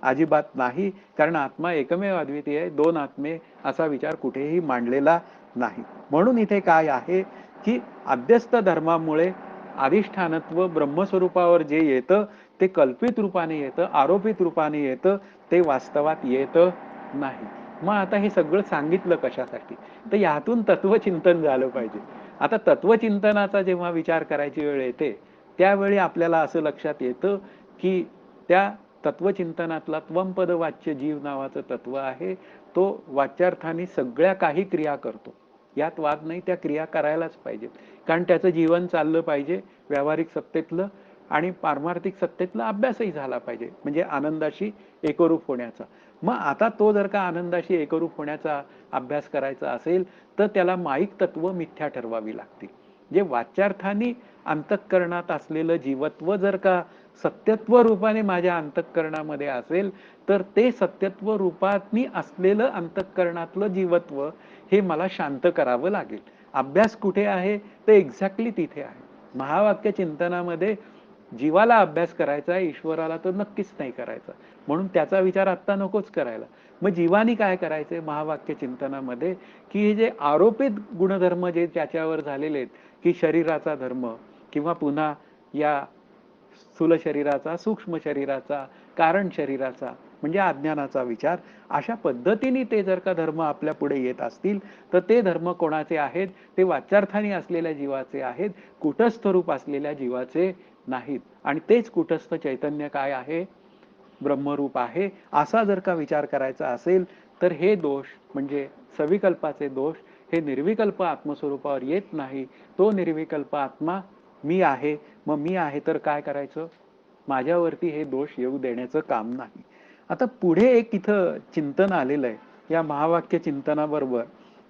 अजिबात नाही. कारण आत्मा एकमेव अद्वितीय आहे. दोन आत्मे असा विचार कुठेही मांडलेला नाही. म्हणून इथे काय आहे की अध्यस्त धर्मामुळे अधिष्ठानत्व ब्रह्मस्वरूपावर जे येतं ते कल्पित रूपाने येतं, आरोपित रूपाने येतं, ते वास्तवात येतं नाही. मग आता हे सगळं सांगितलं कशासाठी? तर यातून तत्वचिंतन झालं पाहिजे. आता तत्वचिंतनाचा जेव्हा विचार करायची वेळ येते त्यावेळी आपल्याला असं लक्षात येतं की त्या तत्वचिंतनातला त्वंपद वाच्य जीव नावाचं तत्व आहे. तो वाच्यार्थाने सगळ्या काही क्रिया करतो. यात वाद नाही, त्या क्रिया करायलाच पाहिजेत. कारण त्याचं जीवन चाललं पाहिजे, व्यावहारिक सत्तेतलं आणि पारमार्थिक सत्तेतला अभ्यासही झाला पाहिजे, म्हणजे आनंदाशी एकरूप होण्याचा. मग आता तो जर का आनंदाशी एकरूप होण्याचा अभ्यास करायचा असेल तर त्याला माईक तत्व मिथ्या ठरवावी लागतील. जे वाच्यार्थाने अंतःकरणात असलेलं जीवत्व जर का सत्यत्व रूपाने माझ्या अंतःकरणामध्ये असेल तर ते सत्यत्व रूपाने असलेलं अंतःकरणातलं जीवत्व हे मला शांत करावं लागेल. अभ्यास कुठे आहे? तर एक्झॅक्टली तिथे आहे. महावाक्य चिंतनामध्ये जीवाला अभ्यास करायचा आहे, ईश्वराला तर नक्कीच नाही करायचा. म्हणून त्याचा विचार आत्ता नकोच करायला. मग जीवानी काय करायचंय महावाक्य चिंतनामध्ये? की हे जे आरोपित गुणधर्म जे त्याच्यावर झालेले आहेत की शरीराचा धर्म किंवा पुन्हा या स्थूल शरीराचा, सूक्ष्म शरीराचा, कारण शरीराचा म्हणजे अज्ञानाचा विचार, अशा पद्धतीने ते जर का धर्म आपल्या पुढे येत असतील तर ते धर्म कोणाचे आहेत? ते वाच्यार्थाने असलेल्या जीवाचे आहेत, कुटस्थ रूप असलेल्या जीवाचे नाहीत. आणि तेच कुटस्थ चैतन्य काय आहे? ब्रह्मरूप आहे. असा जर का विचार करायचा असेल तर हे दोष म्हणजे सविकल्पाचे दोष हे निर्विकल्प आत्मस्वरूपावर येत नाही. तो निर्विकल्प आत्मा मी आहे. मग मी आहे तर काय करायचं? माझ्यावरती हे दोष येऊ देण्याचं काम नाही. आता पुढे एक इथं चिंतन आलेलं आहे. या महावाक्य चिंतनाबरोबर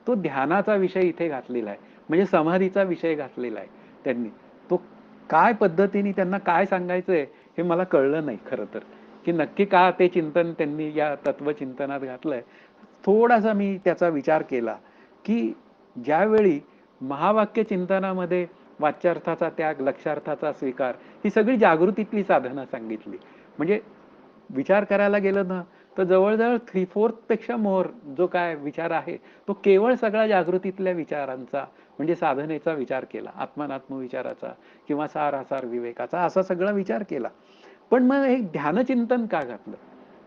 तो ध्यानाचा विषय इथे घातलेला आहे. म्हणजे समाधीचा विषय घातलेला आहे त्यांनी. तो काय पद्धतीने त्यांना काय सांगायचंय हे मला कळलं नाही खरं तर, की नक्की का ते चिंतन त्यांनी या तत्वचिंतनात घातलंय. थोडासा मी त्याचा विचार केला की ज्यावेळी महावाक्य चिंतनामध्ये वाच्यार्थाचा त्याग, लक्षार्थाचा स्वीकार ही सगळी जागृतीतली साधनं सांगितली. म्हणजे विचार करायला गेलं ना तर जवळजवळ 3/4 पेक्षा मोर जो काय विचार आहे तो केवळ सगळा जागृतीतल्या विचारांचा म्हणजे साधनेचा विचार केला. आत्मानात्म विचाराचा किंवा सार विवेकाचा असा सगळा विचार केला. पण मग हे ध्यानचिंतन का घातलं?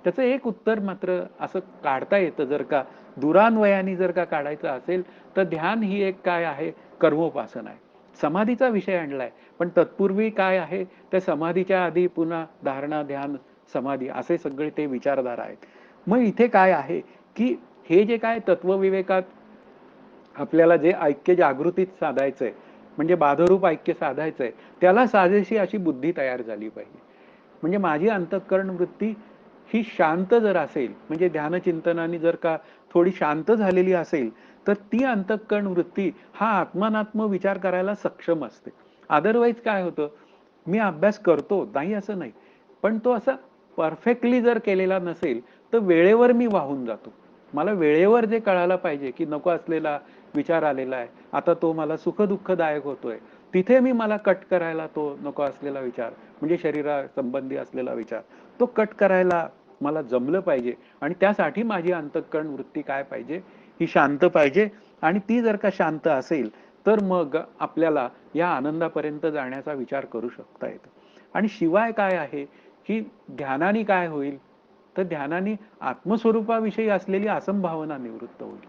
त्याचं एक उत्तर मात्र असं काढता येतं, जर का दुरान्वयाने जर का काढायचं असेल तर ध्यान ही एक काय आहे? कर्मोपासना आहे. समाधीचा विषय आणलाय पण तत्पूर्वी काय आहे? त्या समाधीच्या आधी पुन्हा धारणा, ध्यान, समाधी असे सगळे ते विचारधारा आहेत. मग इथे काय आहे की हे जे काय तत्वविवेकात आपल्याला जे ऐक्य जागृतीत साधायचंय म्हणजे बाधरूप ऐक्य साधायचंय त्याला साजेशी अशी बुद्धी तयार झाली पाहिजे. म्हणजे माझी अंतःकरण वृत्ती ही शांत जर असेल म्हणजे ध्यानचिंतनाने जर का थोडी शांत झालेली असेल तर ती अंतःकरण वृत्ती हा आत्मानात्म विचार करायला सक्षम असते. अदरवाईज काय होतं? मी अभ्यास करतो नाही असं नाही, पण तो असा परफेक्टली जर केलेला नसेल तर वेळेवर मी वाहून जातो. मला वेळेवर जे कळायला पाहिजे की नको असलेला विचार आलेला आहे, आता तो मला सुखदुःखदायक होतोय, तिथे मी मला कट करायला तो नको असलेला विचार म्हणजे शरीरा संबंधी असलेला विचार तो कट करायला मला जमलं पाहिजे. आणि त्यासाठी माझी अंतःकरण वृत्ती काय पाहिजे? ही शांत पाहिजे. आणि ती जर का शांत असेल तर मग आपल्याला या आनंदापर्यंत जाण्याचा विचार करू शकता येतो. आणि शिवाय काय आहे की ध्यानाने काय होईल? तर ध्यानाने आत्मस्वरूपाविषयी असलेली असंभावना निवृत्त होईल.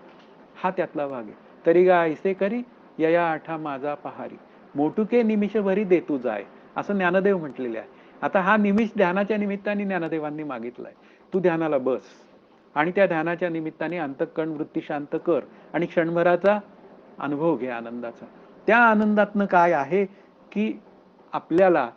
हा त्यातला भाग आहे. तरी गा ऐसे करी यया आठा माझा पहारी, मोटुके निमिष भरी देतू जाय, असं ज्ञानदेव म्हटलेले आहे. आता हा निमिष ध्यानाच्या निमित्ताने ज्ञानदेवांनी मागितलाय. तू ध्यानाला बस आणि त्या ध्यानाच्या निमित्ताने अंतःकरण वृत्ती शांत कर आणि क्षणभराचा अनुभव घे आनंदाचा. त्या आनंदातनं काय आहे की आपल्याला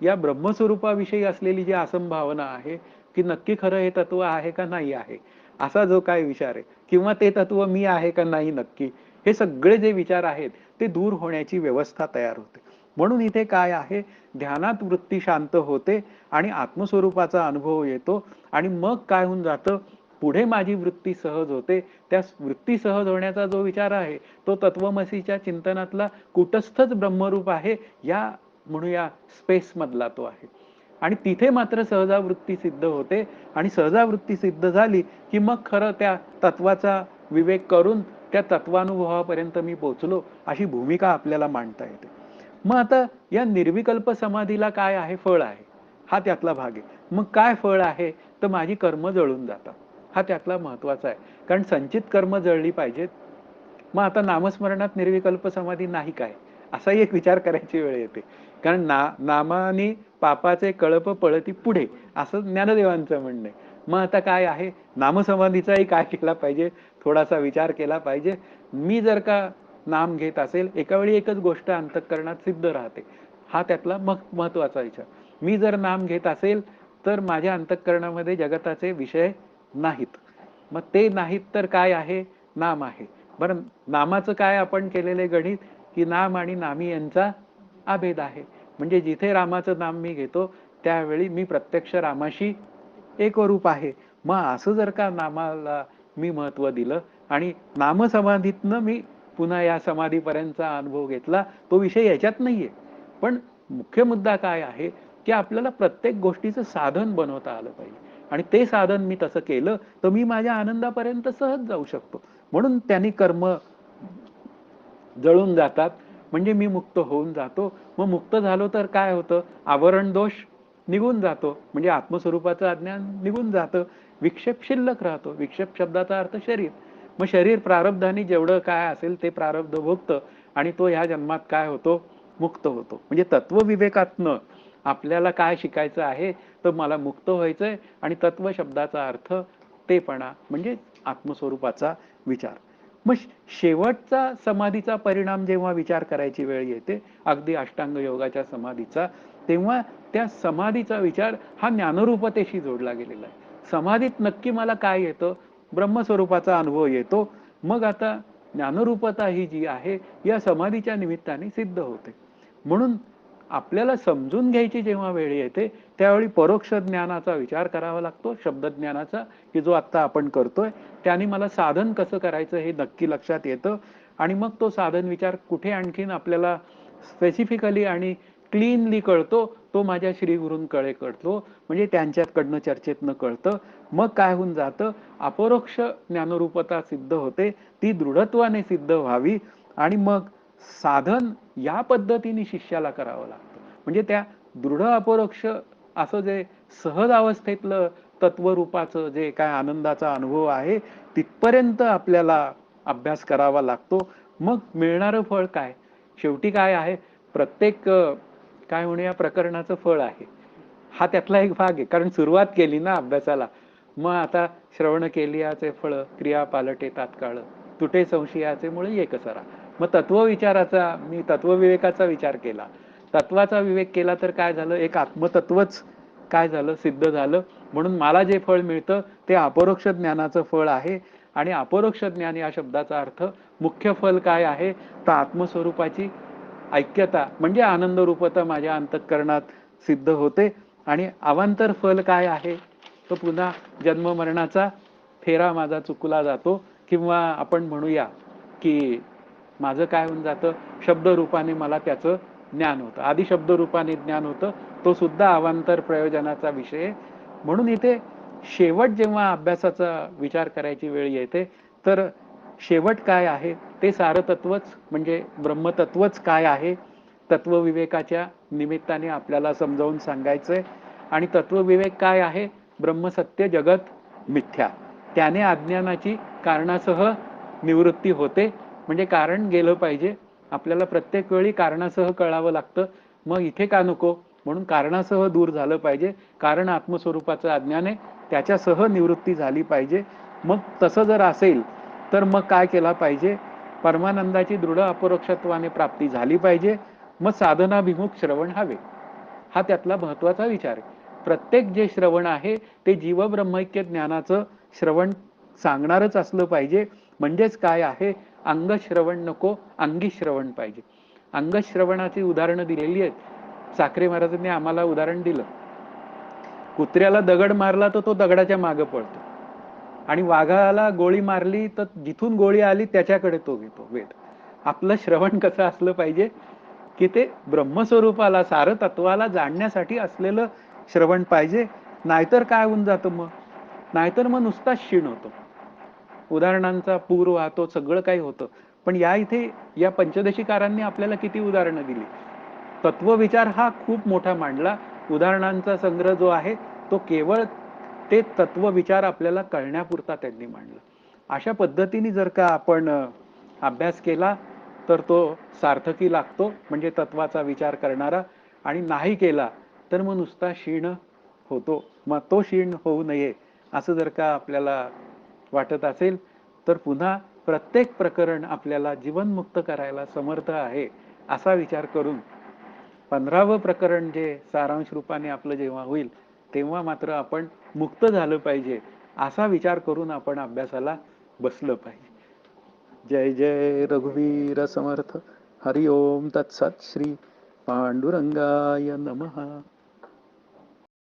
या ब्रह्मस्वरूपाविषयी असलेली जी असंभावना आहे की नक्की खरं हे तत्व आहे का नाही आहे, असा जो काय विचार आहे, किंवा ते तत्व मी आहे का नाही नक्की, हे सगळे जे विचार आहेत ते दूर होण्याची व्यवस्था तयार होते. म्हणून इथे काय आहे, ध्यानात वृत्ती शांत होते आणि आत्मस्वरूपाचा अनुभव येतो आणि मग काय होऊन जातं, पुढे माझी वृत्ती सहज होते. त्या वृत्ती सहज होण्याचा जो विचार आहे तो तत्वमसीच्या चिंतनातला कुटस्थच ब्रह्मरूप आहे या म्हणूया स्पेस मधला तो आहे. आणि तिथे मात्र सहजावृत्ती सिद्ध होते आणि सहजावृत्ती सिद्ध झाली की मग खरं त्या तत्वाचा विवेक करून त्या तत्वानुभवापर्यंत मी पोहोचलो अशी भूमिका आपल्याला मांडता येते. मग आता या निर्विकल्प समाधीला काय आहे, फळ आहे, हा त्यातला भाग आहे. मग काय फळ आहे, तर माझी कर्म जळून जातात, हा त्यातला महत्वाचा आहे. कारण संचित कर्म जळली पाहिजेत. मग आता नामस्मरणात निर्विकल्प समाधी नाही काय, असाही एक विचार करायची वेळ येते. कारण नामाने पापाचे कळप पळती पुढे, असं ज्ञानदेवांचं म्हणणं आहे. मग आता काय आहे, नामसमाधीचाही काय केला पाहिजे, थोडासा विचार केला पाहिजे. मी जर का नाम घेत असेल, एका वेळी एकच गोष्ट अंतःकरणात सिद्ध राहते, हा त्यातला महत्वाचा विचार. मी जर नाम घेत असेल तर माझ्या अंतःकरणामध्ये जगताचे विषय नाहीत. मग ते नाहीत तर काय आहे, नाम आहे. बरं, नामाचं काय आपण केलेले गणित की नाम आणि नामी यांचा अभेद आहे. म्हणजे जिथे रामाचं नाम मी घेतो त्यावेळी मी प्रत्यक्ष रामाशी एकरूप आहे. मग असं जर का नामाला मी महत्व दिलं आणि नामसमाधीतनं मी पुन्हा या समाधीपर्यंतचा अनुभव घेतला, तो विषय याच्यात नाहीये. पण मुख्य मुद्दा काय आहे की आपल्याला प्रत्येक गोष्टीचं साधन बनवता आलं पाहिजे आणि ते साधन मी तसं केलं तर मी माझ्या आनंदापर्यंत सहज जाऊ शकतो. म्हणून त्यांनी कर्म जळून जातात, म्हणजे मी मुक्त होऊन जातो. मग मुक्त झालो तर काय होतं, आवरण दोष निघून जातो, म्हणजे आत्मस्वरूपाचं अज्ञान निघून जातं. विक्षेप शिल्लक राहतो. विक्षेप शब्दाचा अर्थ शरीर. मग शरीर प्रारब्धाने जेवढं काय असेल ते प्रारब्ध भोगतं आणि तो ह्या जन्मात काय होतो, मुक्त होतो. म्हणजे तत्वविवेकातनं आपल्याला काय शिकायचं आहे, तर मला मुक्त व्हायचंय आणि तत्व शब्दाचा अर्थ तेपणा म्हणजे आत्मस्वरूपाचा विचार. मग शेवटचा समाधीचा परिणाम जेव्हा विचार करायची वेळ येते, अगदी अष्टांग योगाच्या समाधीचा, तेव्हा त्या समाधीचा विचार हा ज्ञानरूपतेशी जोडला गेलेला आहे. समाधीत नक्की मला काय येतं, ब्रह्मस्वरूपाचा अनुभव येतो. मग आता ज्ञानरूपता ही जी आहे या समाधीच्या निमित्ताने सिद्ध होते. म्हणून आपल्याला समजून घ्यायची जेव्हा वेळ येते त्यावेळी परोक्ष ज्ञानाचा विचार करावा लागतो, शब्दज्ञानाचा, की जो आत्ता आपण करतोय. त्याने मला साधन कसं करायचं हे नक्की लक्षात येतं आणि मग तो साधन विचार कुठे आणखीन आपल्याला स्पेसिफिकली आणि क्लीनली कळतो, तो माझ्या श्रीगुरूंकडे कळतो, म्हणजे त्यांच्याकडनं चर्चेतनं कळतं. मग काय होऊन जातं, अपरोक्ष ज्ञानरूपता सिद्ध होते, ती दृढत्वाने सिद्ध व्हावी आणि मग साधन या पद्धतीने शिष्याला करावं लागतं. म्हणजे त्या दृढ अपरोक्ष असं जे सहज अवस्थेतलं तत्वरूपाचं जे काय आनंदाचा अनुभव आहे तिथपर्यंत आपल्याला अभ्यास करावा लागतो. मग मिळणारं फळ काय, शेवटी काय आहे, प्रत्येक काय म्हणूया प्रकरणाचं फळ आहे, हा त्यातला एक भाग आहे. कारण सुरुवात केली ना अभ्यासाला, मग आता श्रवण केलियाचे फळ क्रिया पालटे तात्काळ, तुटे संशयाचे मुळे एकसरा. मग तत्वविचाराचा मी तत्वविवेकाचा विचार केला, तत्वाचा विवेक केला तर काय झालं, एक आत्मतत्वच काय झालं, सिद्ध झालं. म्हणून मला जे फळ मिळतं ते अपरोक्ष ज्ञानाचं फळ आहे आणि अपरोक्ष ज्ञान या शब्दाचा अर्थ मुख्य फल काय आहे, तर आत्मस्वरूपाची ऐक्यता म्हणजे आनंद रूपता माझ्या अंतःकरणात सिद्ध होते. आणि अवांतर फल काय आहे, तो पुन्हा जन्म मरणाचा फेरा माझा चुकला जातो, किंवा आपण म्हणूया की माझं काय होऊन जातं, शब्दरूपाने मला त्याचं ज्ञान होतं. आधी शब्दरूपाने ज्ञान होतं, तो सुद्धा अवांतर प्रयोजनाचा विषय. म्हणून इथे शेवट जेव्हा अभ्यासाचा विचार करायची वेळ येते तर शेवट काय आहे, ते सारतत्वच म्हणजे ब्रह्मतत्वच काय आहे, तत्वविवेकाच्या निमित्ताने आपल्याला समजावून सांगायचंय. आणि तत्वविवेक काय आहे, ब्रह्मसत्य जगत मिथ्या. त्याने अज्ञानाची कारणासह निवृत्ती होते. म्हणजे कारण गेलं पाहिजे. आपल्याला प्रत्येक वेळी कारणासह कळावं लागतं. मग इथे का नको, म्हणून कारणासह दूर झालं पाहिजे. कारण आत्मस्वरूपाचं अज्ञान आहे, त्याच्यासह निवृत्ती झाली पाहिजे. मग तसं जर असेल तर मग काय केला पाहिजे, परमानंदाची दृढ अपरोक्षत्वाने प्राप्ती झाली पाहिजे. मग साधनाभिमुख श्रवण हवे. हा त्यातला महत्वाचा विचार आहे. प्रत्येक जे श्रवण आहे ते जीव ब्रह्मैक्य ज्ञानाचं श्रवण सांगणारच असलं पाहिजे. म्हणजेच काय आहे, अंगश्रवण नको, अंगी श्रवण पाहिजे. अंगश्रवणाची उदाहरणं दिलेली आहेत. साखरे महाराजांनी आम्हाला उदाहरण दिलं, कुत्र्याला दगड मारला तर तो दगडाच्या मागे पळतो, आणि वाघाला गोळी मारली तर जिथून गोळी आली त्याच्याकडे तो घेतो वेट. आपलं श्रवण कसं असलं पाहिजे की ते ब्रह्मस्वरूपाला, सार तत्वाला जाणण्यासाठी असलेलं श्रवण पाहिजे. नाहीतर काय होऊन जातं, मग नाहीतर मग नुसताच क्षीण होतो, उदाहरणांचा पूर वाहतो, सगळं काही होतं. पण या इथे या पंचदशीकारांनी आपल्याला किती उदाहरणं दिली. तत्वविचार हा खूप मोठा मांडला. उदाहरणांचा संग्रह जो आहे तो केवळ ते तत्वविचार आपल्याला कळण्यापुरता त्यांनी मांडला. अशा पद्धतीने जर का आपण अभ्यास केला तर तो सार्थकी लागतो, म्हणजे तत्वाचा विचार करणारा. आणि नाही केला तर मग नुसता क्षीण होतो. मग तो क्षीण होऊ नये असं जर का आपल्याला वाटत असेल तर पुन्हा प्रत्येक प्रकरण आपल्याला जीवनमुक्त करायला समर्थ आहे असा विचार करून 15वं प्रकरण जे सारांश रूपाने आपलं जेव्हा होईल तेव्हा मात्र आपण मुक्त झालं पाहिजे असा विचार करून आपण अभ्यासाला बसलं पाहिजे. जय जय रघुवीर समर्थ. हरि ओम तत्सत. श्री पांडुरंगाय नमः.